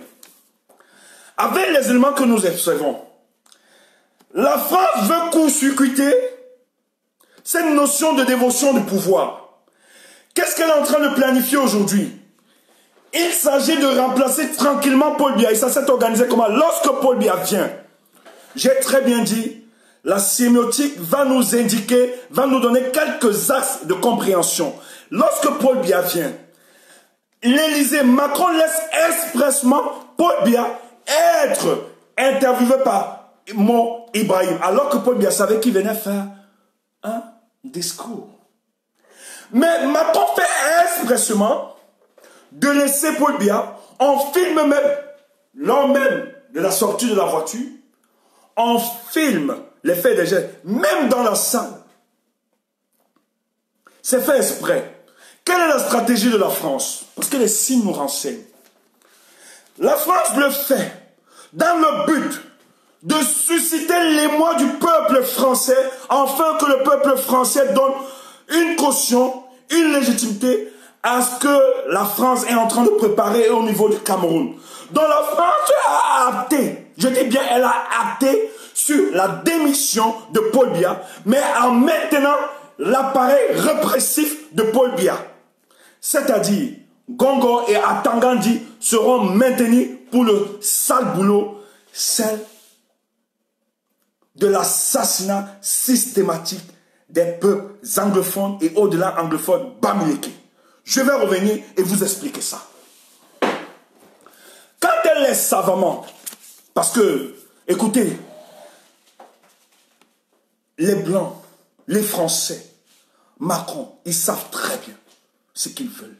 Avec les éléments que nous observons, la France veut court-circuiter cette notion de dévotion du pouvoir. Qu'est-ce qu'elle est en train de planifier aujourd'hui? Il s'agit de remplacer tranquillement Paul Biya. Et ça s'est organisé comment? Lorsque Paul Biya vient, j'ai très bien dit, la sémiotique va nous indiquer, va nous donner quelques axes de compréhension. Lorsque Paul Biya vient, l'Élysée, Macron laisse expressement Paul Biya être interviewé par Mo Ibrahim, alors que Paul Biya savait qu'il venait faire un discours. Mais Macron fait expressement de laisser Paul Biya, on filme même, lors même de la sortie de la voiture, on filme les faits des gestes, même dans la salle. C'est fait exprès. Quelle est la stratégie de la France? Parce que les signes nous renseignent. La France le fait dans le but de susciter l'émoi du peuple français, afin que le peuple français donne une caution, une légitimité à ce que la France est en train de préparer au niveau du Cameroun. Donc la France a acté, je dis bien elle a acté sur la démission de Paul Biya, mais en maintenant l'appareil répressif de Paul Biya. C'est-à-dire, Gongo et Atangandi seront maintenus pour le sale boulot, celle de l'assassinat systématique des peuples anglophones et au-delà anglophones, Bamileke. Je vais revenir et vous expliquer ça. Quand elle est savamment, parce que, écoutez, les Blancs, les Français, Macron, ils savent très bien ce qu'ils veulent.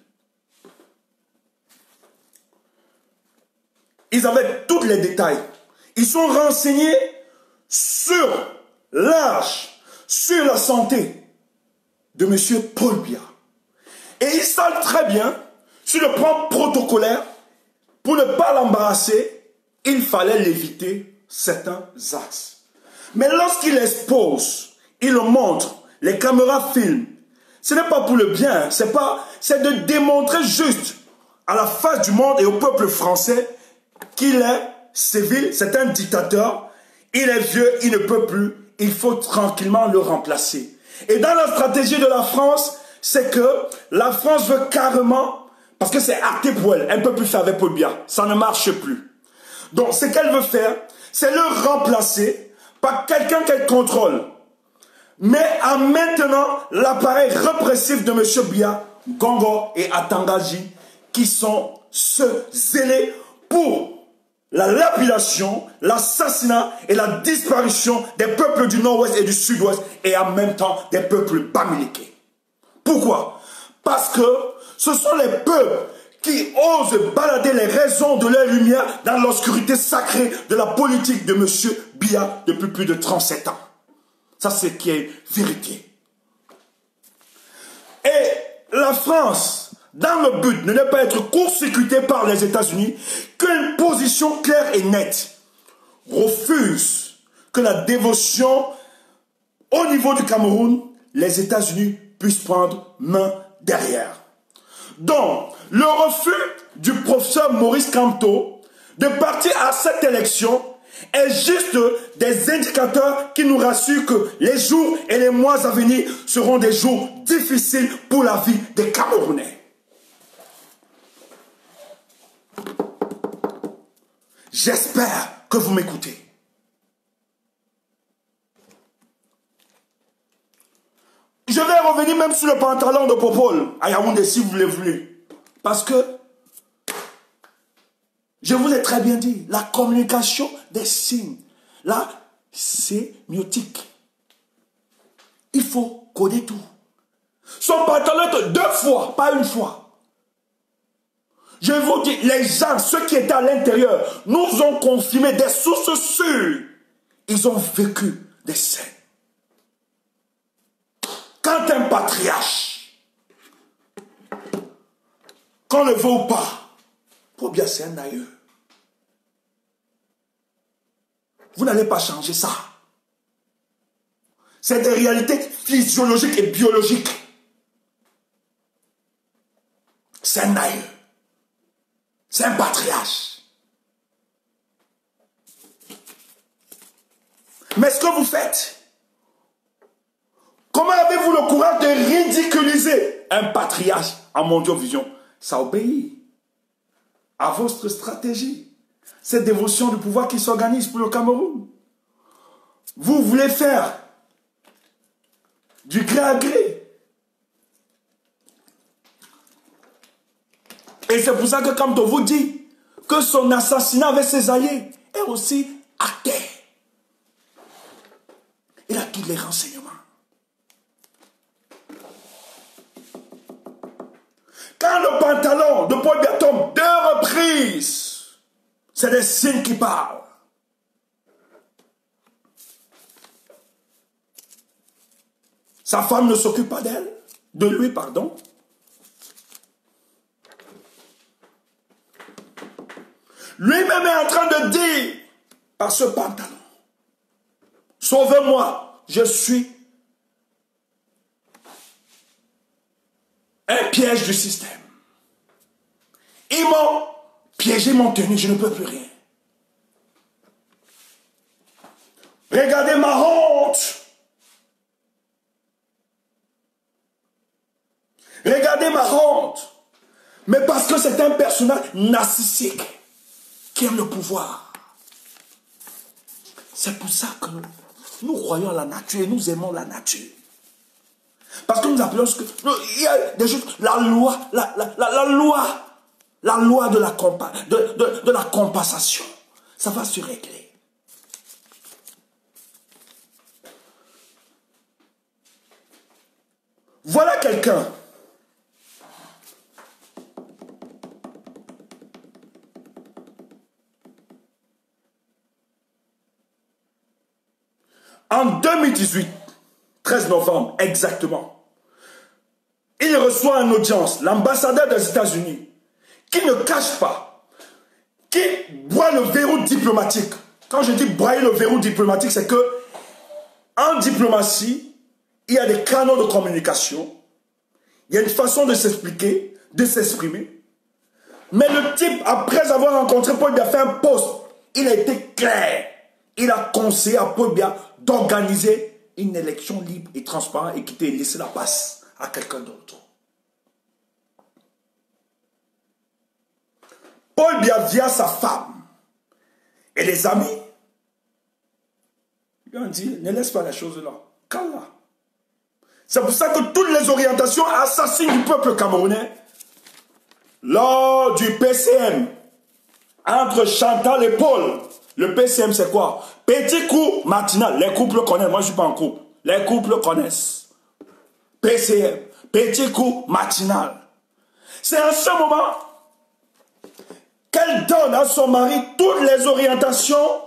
Ils avaient tous les détails. Ils sont renseignés sur l'âge, sur la santé de M. Paul Biya. Et ils savent très bien, sur le plan protocolaire, pour ne pas l'embarrasser, il fallait l'éviter certains axes. Mais lorsqu'il expose, il le montre, les caméras filment, ce n'est pas pour le bien, c'est de démontrer juste à la face du monde et au peuple français qu'il est civil, c'est un dictateur, il est vieux, il ne peut plus, il faut tranquillement le remplacer. Et dans la stratégie de la France, c'est que la France veut carrément, parce que c'est acté pour elle, elle ne peut plus faire avec Paul Biya, ça ne marche plus. Donc ce qu'elle veut faire, c'est le remplacer par quelqu'un qu'elle contrôle. Mais en maintenant l'appareil répressif de M. Biya, Gongo et Atangaji, qui sont ceux zélés pour la lapidation, l'assassinat et la disparition des peuples du nord-ouest et du sud-ouest et en même temps des peuples Bamileke. Pourquoi? Parce que ce sont les peuples qui osent balader les raisons de leur lumière dans l'obscurité sacrée de la politique de M. Biya depuis plus de 37 ans. Ça, c'est ce qui est vérité. Et la France, dans le but de ne pas être court-circuitée par les États-Unis, qu'une position claire et nette refuse que la dévotion au niveau du Cameroun, les États-Unis puissent prendre main derrière. Donc, le refus du professeur Maurice Kamto de partir à cette élection est juste des indicateurs qui nous rassurent que les jours et les mois à venir seront des jours difficiles pour la vie des Camerounais. J'espère que vous m'écoutez. Je vais revenir même sur le pantalon de Popol à Yaoundé si vous le voulez. Parce que, je vous ai très bien dit, la communication des signes, la sémiotique. Il faut coder tout. Son pantalon est 2 fois, pas 1 fois. Je vous dis, les gens, ceux qui étaient à l'intérieur, nous ont confirmé des sources sûres. Ils ont vécu des scènes. Quand un patriarche, qu'on le veut ou pas, pour bien c'est un aïeux. Vous n'allez pas changer ça. C'est des réalités physiologiques et biologiques. C'est un aïeux. C'est un patriarche. Mais ce que vous faites, comment avez-vous le courage de ridiculiser un patriarche en Mondiovision? Ça obéit à votre stratégie. Cette dévotion du pouvoir qui s'organise pour le Cameroun. Vous voulez faire du gré à gré. Et c'est pour ça que quand on vous dit que son assassinat avec ses alliés est aussi acté. Il a tous les renseignements. Quand le pantalon de Paul Biya tombe 2 reprises, c'est des signes qui parlent. Sa femme ne s'occupe pas d'elle, de lui, pardon. Lui-même est en train de dire par ce pantalon, sauvez-moi, je suis un piège du système. Ils m'ont piégé, m'ont tenu, je ne peux plus rien. Regardez ma honte. Regardez ma honte. Mais parce que c'est un personnage narcissique qui aiment le pouvoir. C'est pour ça que nous croyons à la nature et nous aimons la nature. Parce que nous appelons ce que... Il y a des choses... La loi de la compensation. Ça va se régler. Voilà quelqu'un. En 2018, 13 novembre exactement, il reçoit en audience l'ambassadeur des États-Unis qui ne cache pas, qui broie le verrou diplomatique. Quand je dis broyer le verrou diplomatique, c'est que en diplomatie, il y a des canaux de communication, il y a une façon de s'expliquer, de s'exprimer. Mais le type, après avoir rencontré Paul Biya, fait un post, il a été clair. Il a conseillé à Paul Biya d'organiser une élection libre et transparente et quitter et laisser la place à quelqu'un d'autre. Paul Biya, via sa femme et les amis, lui ont dit, ne laisse pas les choses là, calme-la. C'est pour ça que toutes les orientations assassines du peuple camerounais, lors du PCM, entre Chantal et Paul, le PCM c'est quoi? Petit coup matinal, les couples connaissent, moi je ne suis pas en couple, les couples connaissent. PCM, petit coup matinal. C'est en ce moment qu'elle donne à son mari toutes les orientations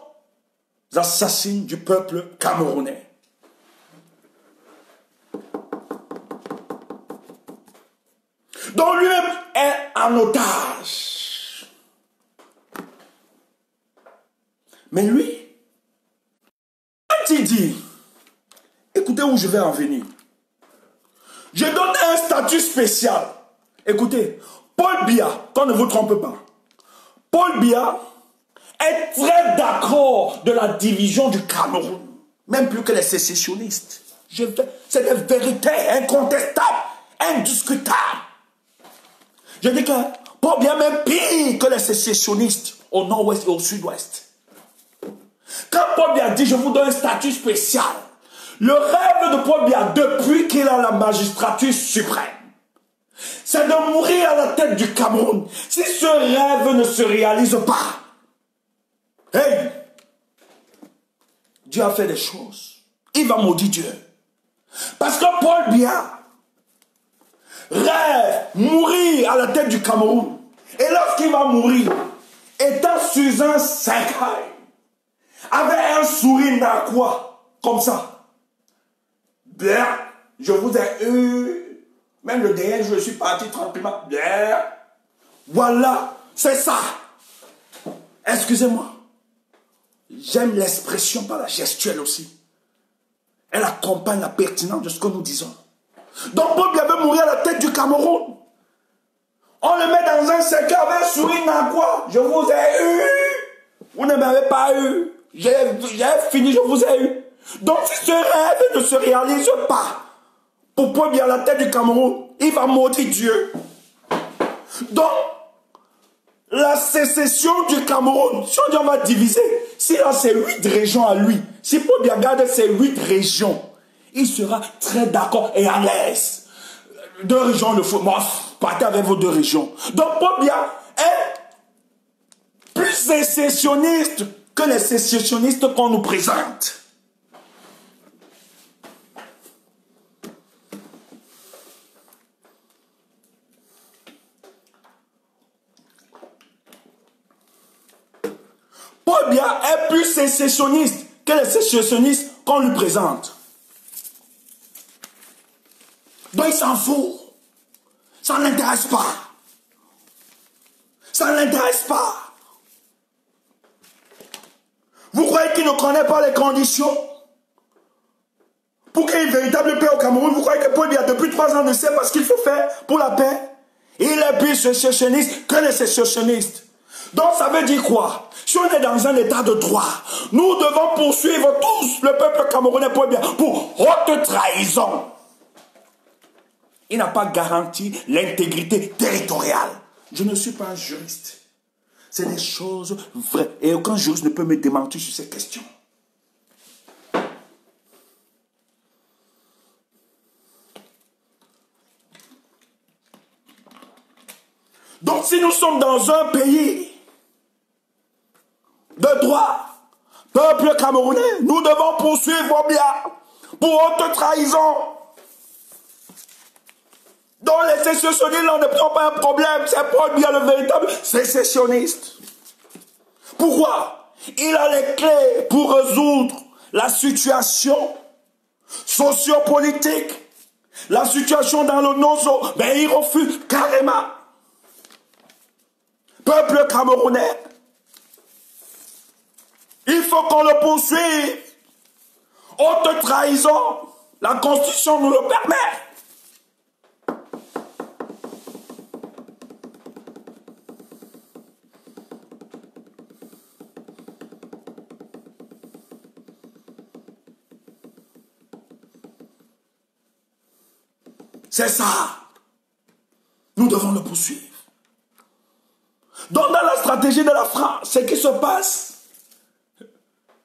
assassines du peuple camerounais. dont lui-même est en otage. Mais lui, quand il dit, écoutez où je vais en venir, je donne un statut spécial. Écoutez, Paul Biya, qu'on ne vous trompe pas, Paul Biya est très d'accord de la division du Cameroun, même plus que les sécessionnistes. C'est des vérités incontestables, indiscutables. Je dis que Paul Biya est même pire que les sécessionnistes au nord-ouest et au sud-ouest. Quand Paul Biya dit je vous donne un statut spécial, le rêve de Paul Biya depuis qu'il a la magistrature suprême, c'est de mourir à la tête du Cameroun. Si ce rêve ne se réalise pas, hey, Dieu a fait des choses. Il va maudire Dieu. Parce que Paul Biya rêve mourir à la tête du Cameroun. Et lorsqu'il va mourir, étant sous un cercueil, avec un sourire narquois, comme ça. Bien, je vous ai eu. Même le dernier, je suis parti tranquillement. Bien. Voilà, c'est ça. Excusez-moi. J'aime l'expression par la gestuelle aussi. Elle accompagne la pertinence de ce que nous disons. Donc Paul Biya veut mourir à la tête du Cameroun. On le met dans un cercueil avec un sourire narquois. Je vous ai eu. Vous ne m'avez pas eu. J'ai fini, je vous ai eu. Donc si ce rêve ne se réalise pas, pour Paul Biya à la tête du Cameroun, il va maudire Dieu. Donc, la sécession du Cameroun, si on dit on va diviser, s'il a ses 8 régions à lui, si Paul Biya garde ses 8 régions, il sera très d'accord et à l'aise. 2 régions le faut. Moi, partez avec vos 2 régions. Donc Paul Biya est plus sécessionniste que les sécessionnistes qu'on nous présente. Paul Biya est plus sécessionniste que les sécessionnistes qu'on lui présente. Donc il s'en fout. Ça ne l'intéresse pas. Ça ne l'intéresse pas. Vous croyez qu'il ne connaît pas les conditions pour qu'il y ait une véritable paix au Cameroun? Vous croyez que Paul Biya depuis 3 ans ne sait pas ce qu'il faut faire pour la paix? Il est plus sécessionniste que les sécessionnistes. Donc ça veut dire quoi? Si on est dans un état de droit, nous devons poursuivre tous le peuple camerounais Paul Biya pour haute trahison. Il n'a pas garanti l'intégrité territoriale. Je ne suis pas un juriste. C'est des choses vraies. Et aucun juriste ne peut me démentir sur ces questions. Donc si nous sommes dans un pays de droit, peuple camerounais, nous devons poursuivre vos biens pour haute trahison. Donc les sécessionnistes ne sont pas un problème, c'est Paul Biya le véritable sécessionniste. Pourquoi? Il a les clés pour résoudre la situation sociopolitique, la situation dans le Nozo, mais il refuse carrément. Peuple camerounais, il faut qu'on le poursuive. Haute trahison, la Constitution nous le permet. C'est ça. Nous devons le poursuivre. Donc dans la stratégie de la France, ce qui se passe,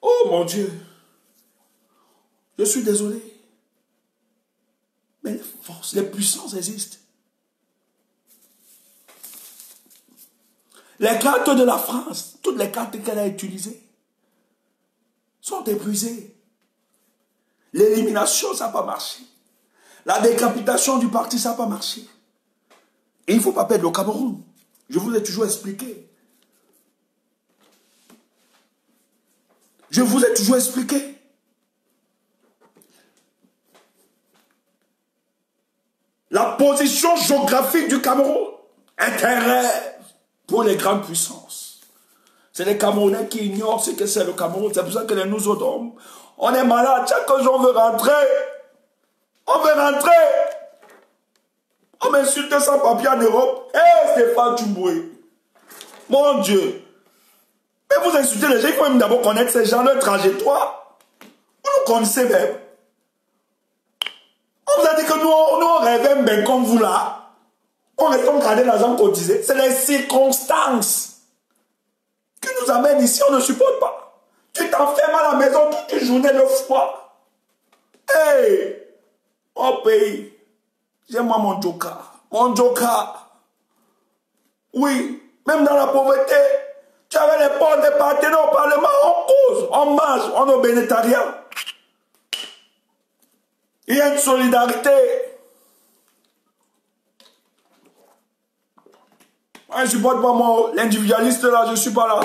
oh mon Dieu, je suis désolé, mais les forces, les puissances existent. Les cartes de la France, toutes les cartes qu'elle a utilisées, sont épuisées. L'élimination, ça n'a pas marché. La décapitation du parti, ça n'a pas marché. Et il ne faut pas perdre le Cameroun. Je vous ai toujours expliqué. Je vous ai toujours expliqué. La position géographique du Cameroun est un rêve pour les grandes puissances. C'est les Camerounais qui ignorent ce que c'est le Cameroun. C'est pour ça que nous autres, on est malades. Chaque jour, on veut rentrer. On veut rentrer. On m'insulte sans papier en Europe. Hé, Stéphane Tchouboué. Mon Dieu. Mais vous insultez les gens, il faut même d'abord connaître ces gens, leur trajectoire. Vous nous connaissez même. On vous a dit que nous on rêvait bien comme vous là. On reste garder l'argent cotisé. C'est les circonstances qui nous amènent ici, on ne supporte pas. Tu t'enfermes à la maison toute une journée de froid. Hé, mon pays. J'aime moi mon joker. Mon joker. Oui, même dans la pauvreté, tu avais les portes des partenaires au Parlement, on cause, on mange, on est au bénétariat. Il y a une solidarité. Moi, je ne supporte pas moi, l'individualiste là, je ne suis pas là.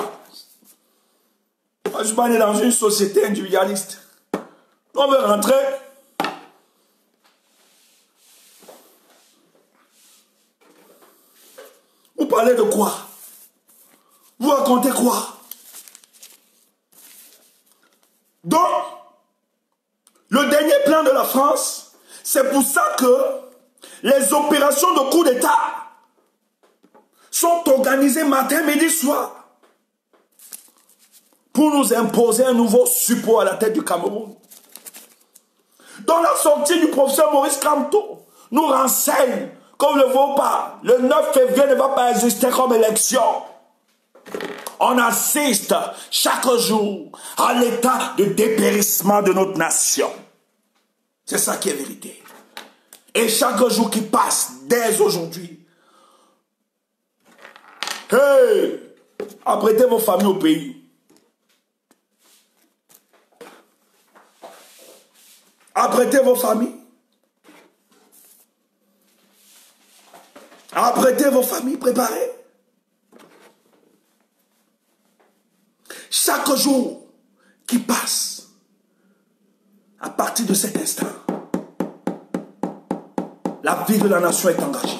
Moi, je ne suis pas né dans une société individualiste. On veut rentrer. Vous parlez de quoi? Vous racontez quoi? Donc, le dernier plan de la France, c'est pour ça que les opérations de coup d'État sont organisées matin, midi, soir pour nous imposer un nouveau support à la tête du Cameroun. Dans la sortie du professeur Maurice Kamto, nous renseigne qu'on ne le voit pas. Le 9 février ne va pas exister comme élection. On assiste chaque jour à l'état de dépérissement de notre nation. C'est ça qui est vérité. Et chaque jour qui passe, dès aujourd'hui, hey, apprêtez vos familles au pays. Apprêtez vos familles. Apprêtez vos familles, préparez. Chaque jour qui passe, à partir de cet instant, la vie de la nation est engagée.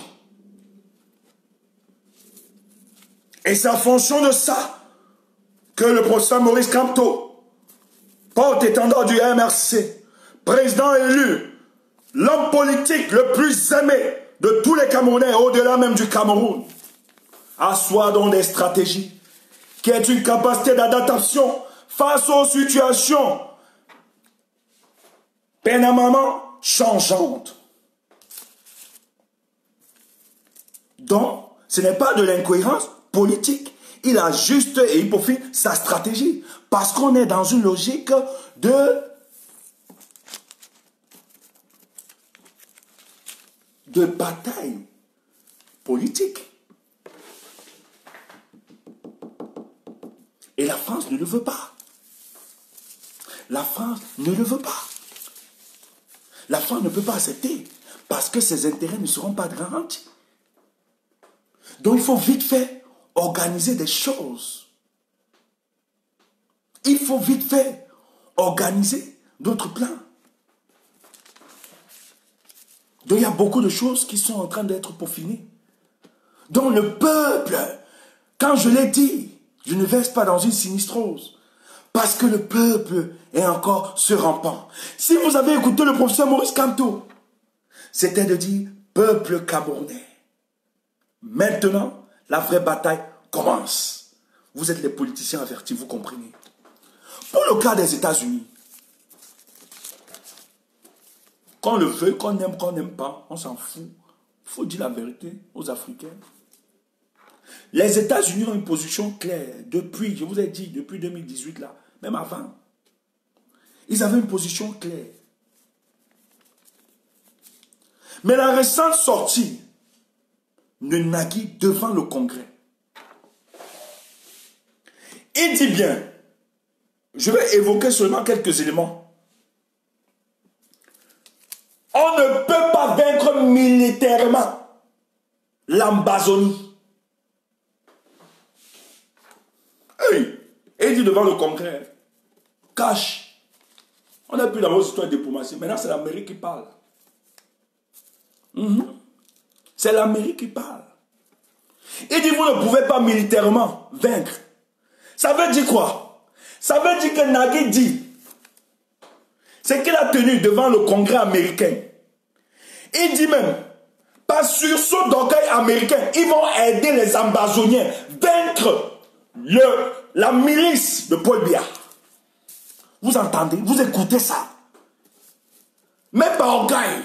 Et c'est en fonction de ça que le professeur Maurice Kamto, porte-étendard du MRC, président élu, l'homme politique le plus aimé de tous les Camerounais, au-delà même du Cameroun, assoit donc des stratégies qui est une capacité d'adaptation face aux situations permanemment changeantes. Donc, ce n'est pas de l'incohérence politique. il ajuste et il peaufine sa stratégie. Parce qu'on est dans une logique de bataille politique. Et la France ne le veut pas. La France ne le veut pas. La France ne peut pas accepter parce que ses intérêts ne seront pas garantis. Donc il faut vite fait organiser des choses. Il faut vite fait organiser d'autres plans. Donc il y a beaucoup de choses qui sont en train d'être peaufinées. Donc le peuple, quand je l'ai dit, je ne verse pas dans une sinistrose. Parce que le peuple est encore se rampant. Si vous avez écouté le professeur Maurice Kamto, c'était de dire peuple camerounais. Maintenant, la vraie bataille commence. Vous êtes les politiciens avertis, vous comprenez. Pour le cas des États-Unis, qu'on le veut, qu'on n'aime pas, on s'en fout. Il faut dire la vérité aux Africains. Les États-Unis ont une position claire depuis, je vous ai dit, depuis 2018 là, même avant. Ils avaient une position claire. Mais la récente sortie de Nagui devant le Congrès, il dit bien, je vais évoquer seulement quelques éléments. On ne peut pas vaincre militairement l'Ambazonie. Hey, et il dit devant le Congrès, cache. On n'a plus d'abord histoire de diplomatie. Maintenant, c'est l'Amérique qui parle. C'est l'Amérique qui parle. Il dit, vous ne pouvez pas militairement vaincre. Ça veut dire quoi? Ça veut dire que Nagui dit, c'est qu'il a tenu devant le Congrès américain. Il dit même, par sursaut d'orgueil américain, ils vont aider les Ambazoniens vaincre la milice de Paul Biya. Vous entendez? Vous écoutez ça? Même par orgueil,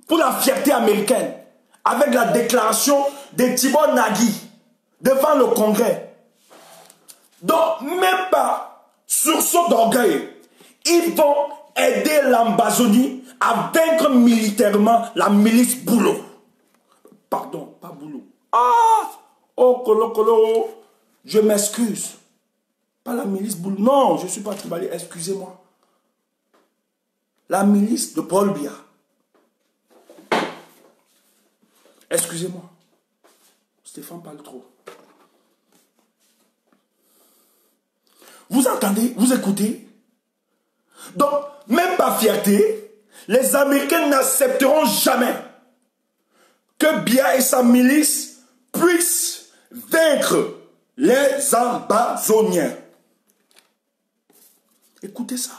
pour la fierté américaine, avec la déclaration de Tibor Nagui devant le Congrès. Donc, même pas sursaut d'orgueil, ils vont aider l'Ambazonie à vaincre militairement la milice Boulot. Pardon, pas Boulot. Ah! Oh, Kolo, je m'excuse. Pas la milice Boulot. Non, je ne suis pas Tribali, excusez-moi. La milice de Paul Biya. Excusez-moi. Stéphane parle trop. Vous entendez? Vous écoutez? Donc, même par fierté, les Américains n'accepteront jamais que Biya et sa milice puissent vaincre les Ambazoniens. Écoutez ça.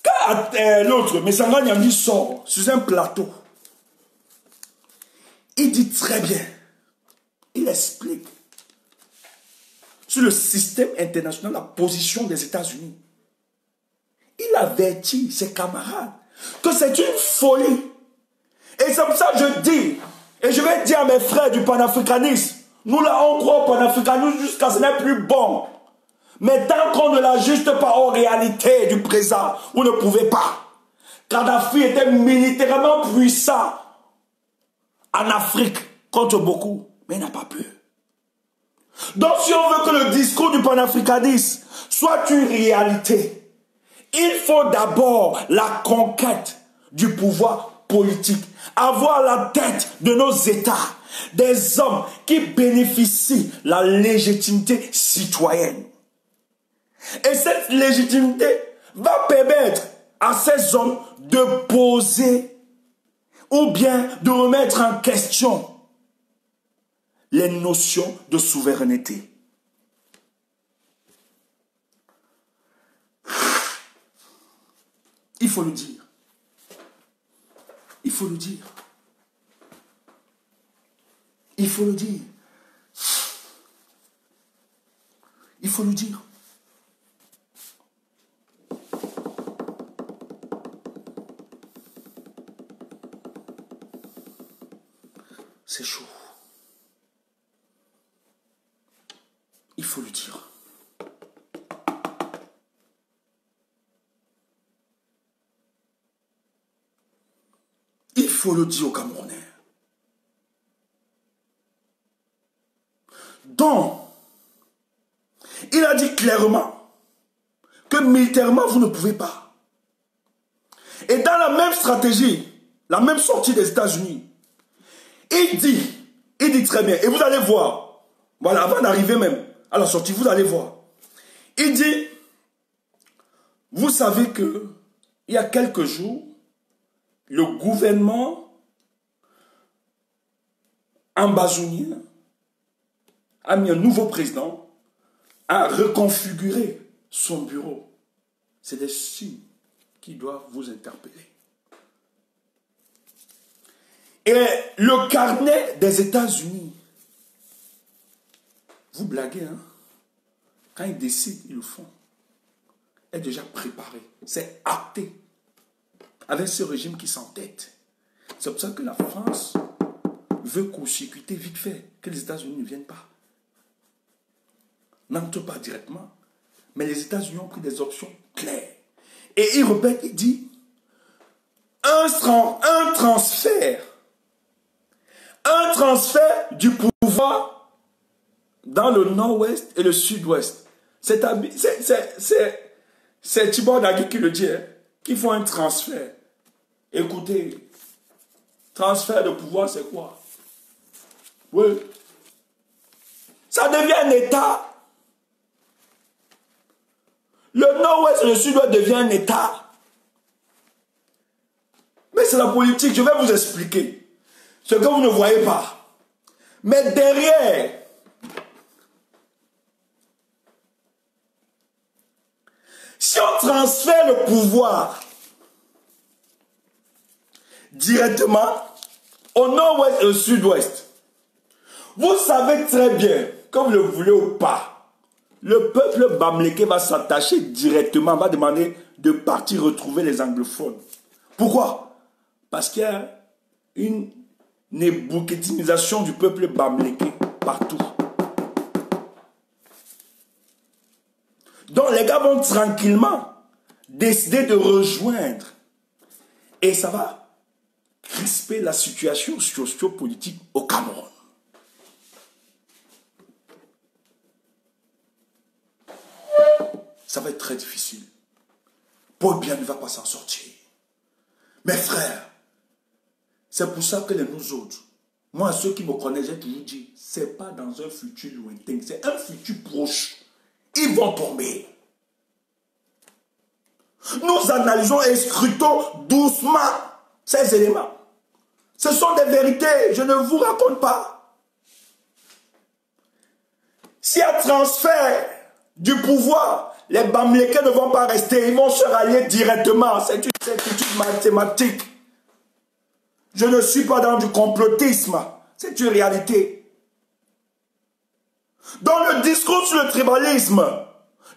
Quand l'autre, Messanga Nyamdi, sort sur un plateau, il dit très bien, il explique sur le système international la position des États-Unis. Il avertit ses camarades que c'est une folie. Et c'est pour ça que je dis, et je vais dire à mes frères du panafricanisme, nous là on croit au panafricanisme jusqu'à ce n'est plus bon. Mais tant qu'on ne l'ajuste pas aux réalités du présent, vous ne pouvez pas. Kadhafi était militairement puissant en Afrique contre beaucoup, mais il n'a pas pu. Donc si on veut que le discours du panafricanisme soit une réalité, il faut d'abord la conquête du pouvoir politique. Avoir la tête de nos États, des hommes qui bénéficient de la légitimité citoyenne. Et cette légitimité va permettre à ces hommes de poser ou bien de remettre en question les notions de souveraineté. Il faut le dire. Il faut le dire. Il faut le dire. Il faut le dire. C'est chaud. faut le dire aux Camerounais. Donc, il a dit clairement que militairement, vous ne pouvez pas. Et dans la même stratégie, la même sortie des États-Unis, il dit très bien, et vous allez voir, voilà, avant d'arriver même à la sortie, vous allez voir. Il dit, vous savez que il y a quelques jours, le gouvernement ambazounien a mis un nouveau président à reconfigurer son bureau. C'est des signes qui doivent vous interpeller. Et le carnet des États-Unis, vous blaguez, hein? Quand ils décident, ils le font. Est déjà préparé. C'est acté. Avec ce régime qui s'entête. C'est pour ça que la France veut court-circuiter vite fait, que les États-Unis ne viennent pas. N'entre pas directement. Mais les États-Unis ont pris des options claires. Et il répète, il dit, un transfert du pouvoir dans le nord-ouest et le sud-ouest. C'est Thibord Dagui qui le dit, hein, qu'il faut un transfert. Écoutez, transfert de pouvoir, c'est quoi? Oui. Ça devient un État. Le nord-ouest et le sud-ouest devient un État. Mais c'est la politique, je vais vous expliquer. Ce que vous ne voyez pas. Mais derrière, si on transfère le pouvoir directement au nord-ouest et au sud-ouest, vous savez très bien, que vous le voulez ou pas, le peuple bamléké va s'attacher directement, va demander de partir retrouver les anglophones. Pourquoi? Parce qu'il y a une ébouquetinisation du peuple bamléké partout. Donc les gars vont tranquillement décider de rejoindre. Et ça va crisper la situation socio-politique au Cameroun. Ça va être très difficile. Paul Biya ne va pas s'en sortir. Mes frères, c'est pour ça que nous autres, moi ceux qui me connaissent, j'ai toujours dit, c'est pas dans un futur lointain, c'est un futur proche. Ils vont tomber. Nous analysons et scrutons doucement ces éléments. Ce sont des vérités, je ne vous raconte pas. S'il y a transfert du pouvoir, les Bamlékés ne vont pas rester, ils vont se rallier directement. C'est une certitude mathématique. Je ne suis pas dans du complotisme, c'est une réalité. Dans le discours sur le tribalisme,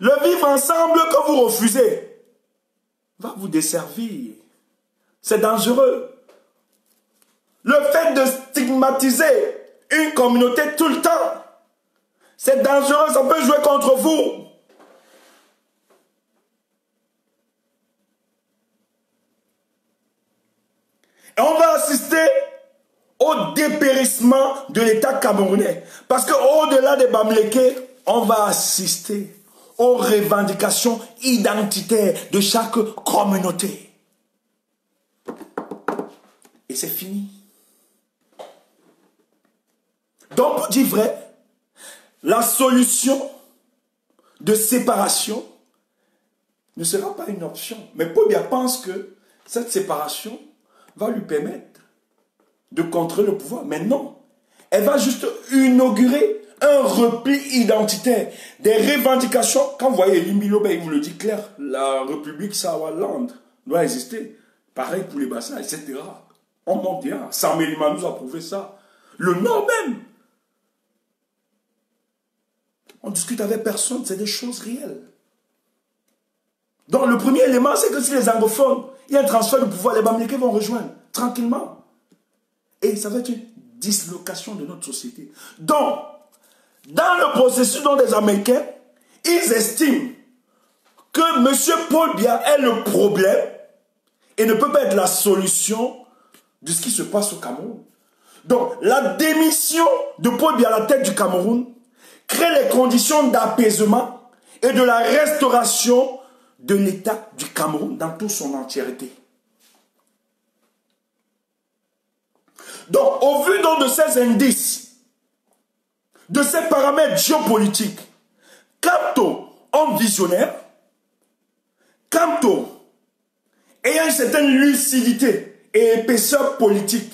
le vivre ensemble que vous refusez va vous desservir. C'est dangereux. Le fait de stigmatiser une communauté tout le temps, c'est dangereux, ça peut jouer contre vous. Et on va assister au dépérissement de l'État camerounais. Parce qu'au-delà des Bamlékés, on va assister aux revendications identitaires de chaque communauté. Et c'est fini. Donc, pour dire vrai, la solution de séparation ne sera pas une option. Mais Paul Biya pense que cette séparation va lui permettre de contrôler le pouvoir. Mais non, elle va juste inaugurer un repli identitaire, des revendications. Quand vous voyez Limilo, il vous le dit clair, la République Sawaland doit exister. Pareil pour les bassins, etc. On monte bien. Samelima nous a prouvé ça. Le Nord même. On discute avec personne, c'est des choses réelles. Donc le premier élément, c'est que si les anglophones, il y a un transfert de pouvoir, les Bamlékés vont rejoindre tranquillement. Et ça va être une dislocation de notre société. Donc, dans le processus dont les Américains, ils estiment que M. Paul Biya est le problème et ne peut pas être la solution de ce qui se passe au Cameroun. Donc, la démission de Paul Biya à la tête du Cameroun crée les conditions d'apaisement et de la restauration de l'État du Cameroun dans toute son entièreté. Donc, au vu donc de ces indices, de ces paramètres géopolitiques, quant aux hommes visionnaires, quant aux ayant une certaine lucidité et épaisseur politique,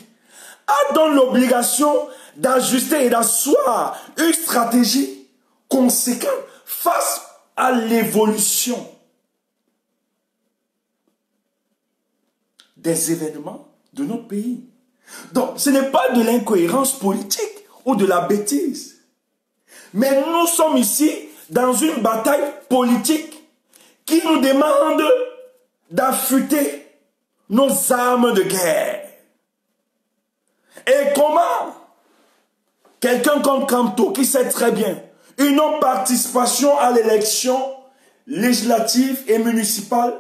a donc l'obligation d'ajuster et d'asseoir une stratégie conséquente face à l'évolution des événements de notre pays. Donc, ce n'est pas de l'incohérence politique ou de la bêtise. Mais nous sommes ici dans une bataille politique qui nous demande d'affûter nos armes de guerre. Et comment quelqu'un comme Kamto, qui sait très bien une non-participation à l'élection législative et municipale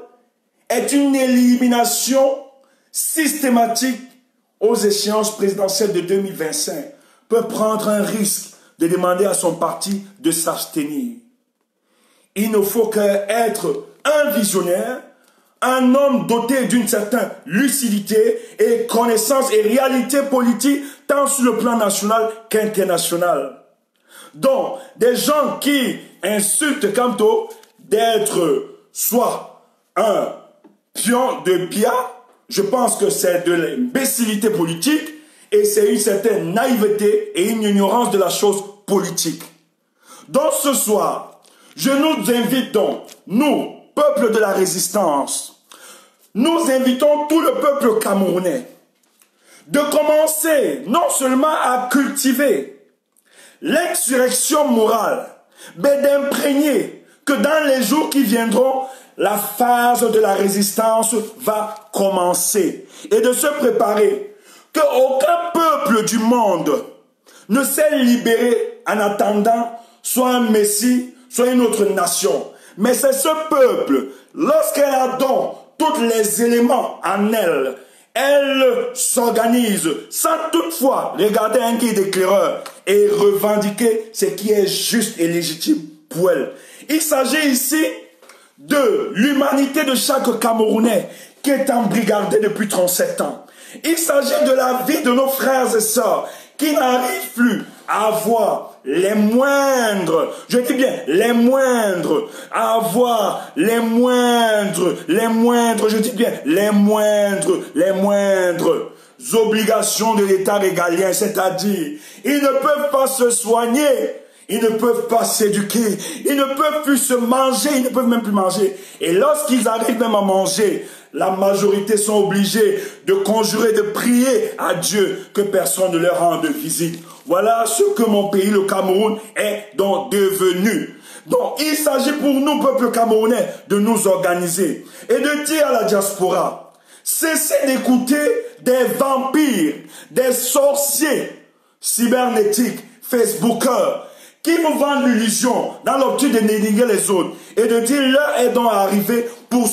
est une élimination systématique aux échéances présidentielles de 2025, peut prendre un risque de demander à son parti de s'abstenir. Il ne faut qu'être un visionnaire, un homme doté d'une certaine lucidité et connaissance et réalité politique tant sur le plan national qu'international. Donc, des gens qui insultent Kamto d'être soit un pion de Biya, je pense que c'est de l'imbécilité politique et c'est une certaine naïveté et une ignorance de la chose politique. Donc ce soir, je nous invite donc, nous, peuple de la résistance, nous invitons tout le peuple camerounais de commencer non seulement à cultiver l'insurrection morale, mais d'imprégner que dans les jours qui viendront, la phase de la résistance va commencer et de se préparer qu'aucun peuple du monde ne s'est libéré en attendant soit un messie, soit une autre nation. Mais c'est ce peuple, lorsqu'elle a donc tous les éléments en elle, elle s'organise sans toutefois regarder un guide éclaireur et revendiquer ce qui est juste et légitime pour elle. Il s'agit ici de l'humanité de chaque Camerounais qui est embrigadé depuis 37 ans. Il s'agit de la vie de nos frères et sœurs qui n'arrivent plus à avoir les moindres, je dis bien les moindres, à avoir les moindres, je dis bien les moindres obligations de l'État régalien, c'est-à-dire ils ne peuvent pas se soigner, ils ne peuvent pas s'éduquer, ils ne peuvent plus se manger, ils ne peuvent même plus manger. Et lorsqu'ils arrivent même à manger, la majorité sont obligés de conjurer, de prier à Dieu que personne ne leur rende visite. Voilà ce que mon pays, le Cameroun, est donc devenu. Donc il s'agit pour nous, peuple camerounais, de nous organiser et de dire à la diaspora, cessez d'écouter des vampires, des sorciers cybernétiques, Facebookers, qui nous vendent l'illusion dans l'optique de dénigrer les autres et de dire l'heure est donc arrivée pour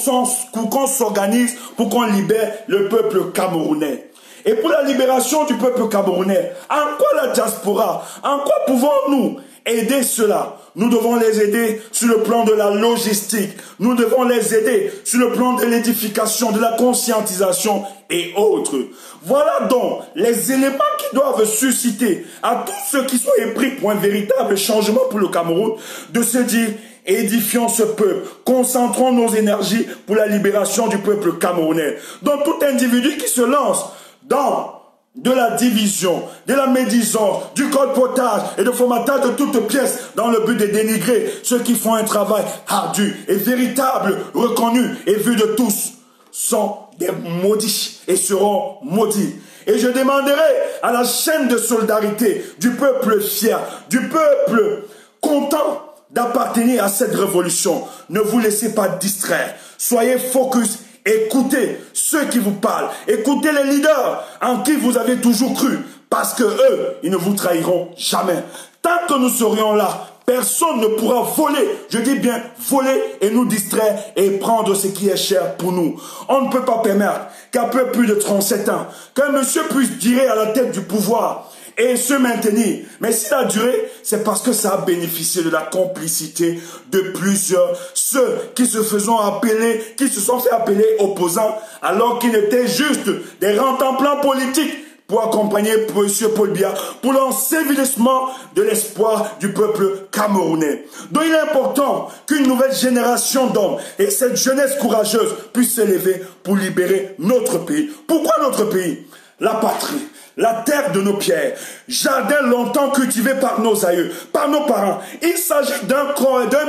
qu'on s'organise, pour qu'on libère le peuple camerounais. Et pour la libération du peuple camerounais, en quoi la diaspora, en quoi pouvons-nous aider cela? Nous devons les aider sur le plan de la logistique, nous devons les aider sur le plan de l'édification, de la conscientisation et autres. Voilà donc les éléments qui doivent susciter à tous ceux qui sont épris pour un véritable changement pour le Cameroun, de se dire, édifions ce peuple, concentrons nos énergies pour la libération du peuple camerounais. Donc tout individu qui se lance dans de la division, de la médisance, du colportage et de formatage de toutes pièces dans le but de dénigrer ceux qui font un travail ardu et véritable, reconnu et vu de tous, sont des maudits et seront maudits. Et je demanderai à la chaîne de solidarité du peuple fier, du peuple content d'appartenir à cette révolution, ne vous laissez pas distraire, soyez focus. Écoutez ceux qui vous parlent. Écoutez les leaders en qui vous avez toujours cru. Parce que eux, ils ne vous trahiront jamais. Tant que nous serions là, Personne ne pourra voler, je dis bien voler et nous distraire et prendre ce qui est cher pour nous. On ne peut pas permettre qu'à peu plus de 37 ans, qu'un monsieur puisse durer à la tête du pouvoir et se maintenir. Mais s'il a duré, c'est parce que ça a bénéficié de la complicité de plusieurs, ceux qui se sont fait appeler opposants, alors qu'ils étaient juste des rentemplants politiques pour accompagner M. Paul Biya pour l'ensevelissement de l'espoir du peuple camerounais. Donc il est important qu'une nouvelle génération d'hommes et cette jeunesse courageuse puisse s'élever pour libérer notre pays. Pourquoi notre pays? La patrie, la terre de nos pierres, jardin longtemps cultivé par nos aïeux, par nos parents. Il s'agit d'un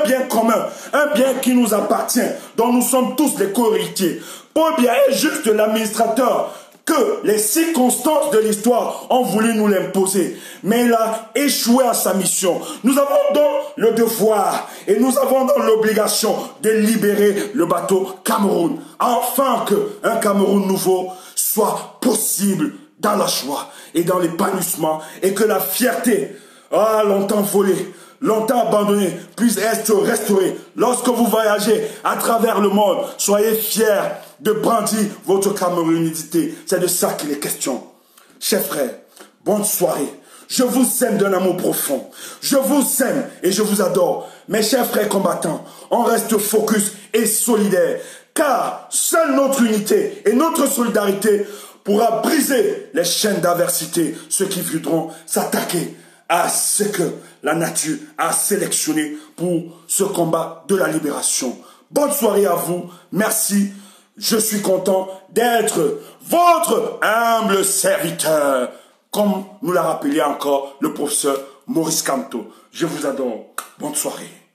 bien commun, un bien qui nous appartient, dont nous sommes tous les co-héritiers. Paul Biya est juste l'administrateur que les circonstances de l'histoire ont voulu nous l'imposer. Mais il a échoué à sa mission. Nous avons donc le devoir et nous avons donc l'obligation de libérer le bateau Cameroun. Afin qu'un Cameroun nouveau soit possible dans la joie et dans l'épanouissement et que la fierté, longtemps volée, longtemps abandonnée, puisse être restaurée. Lorsque vous voyagez à travers le monde, soyez fiers de brandir votre camerounité. C'est de ça qu'il est question. Chers frères, bonne soirée. Je vous aime d'un amour profond. Je vous aime et je vous adore. Mes chers frères combattants, on reste focus et solidaires. Car seule notre unité et notre solidarité pourra briser les chaînes d'adversité, ceux qui voudront s'attaquer à ce que la nature a sélectionné pour ce combat de la libération. Bonne soirée à vous. Merci. Je suis content d'être votre humble serviteur, comme nous l'a rappelé encore le professeur Maurice Kamto. Je vous adore. Bonne soirée.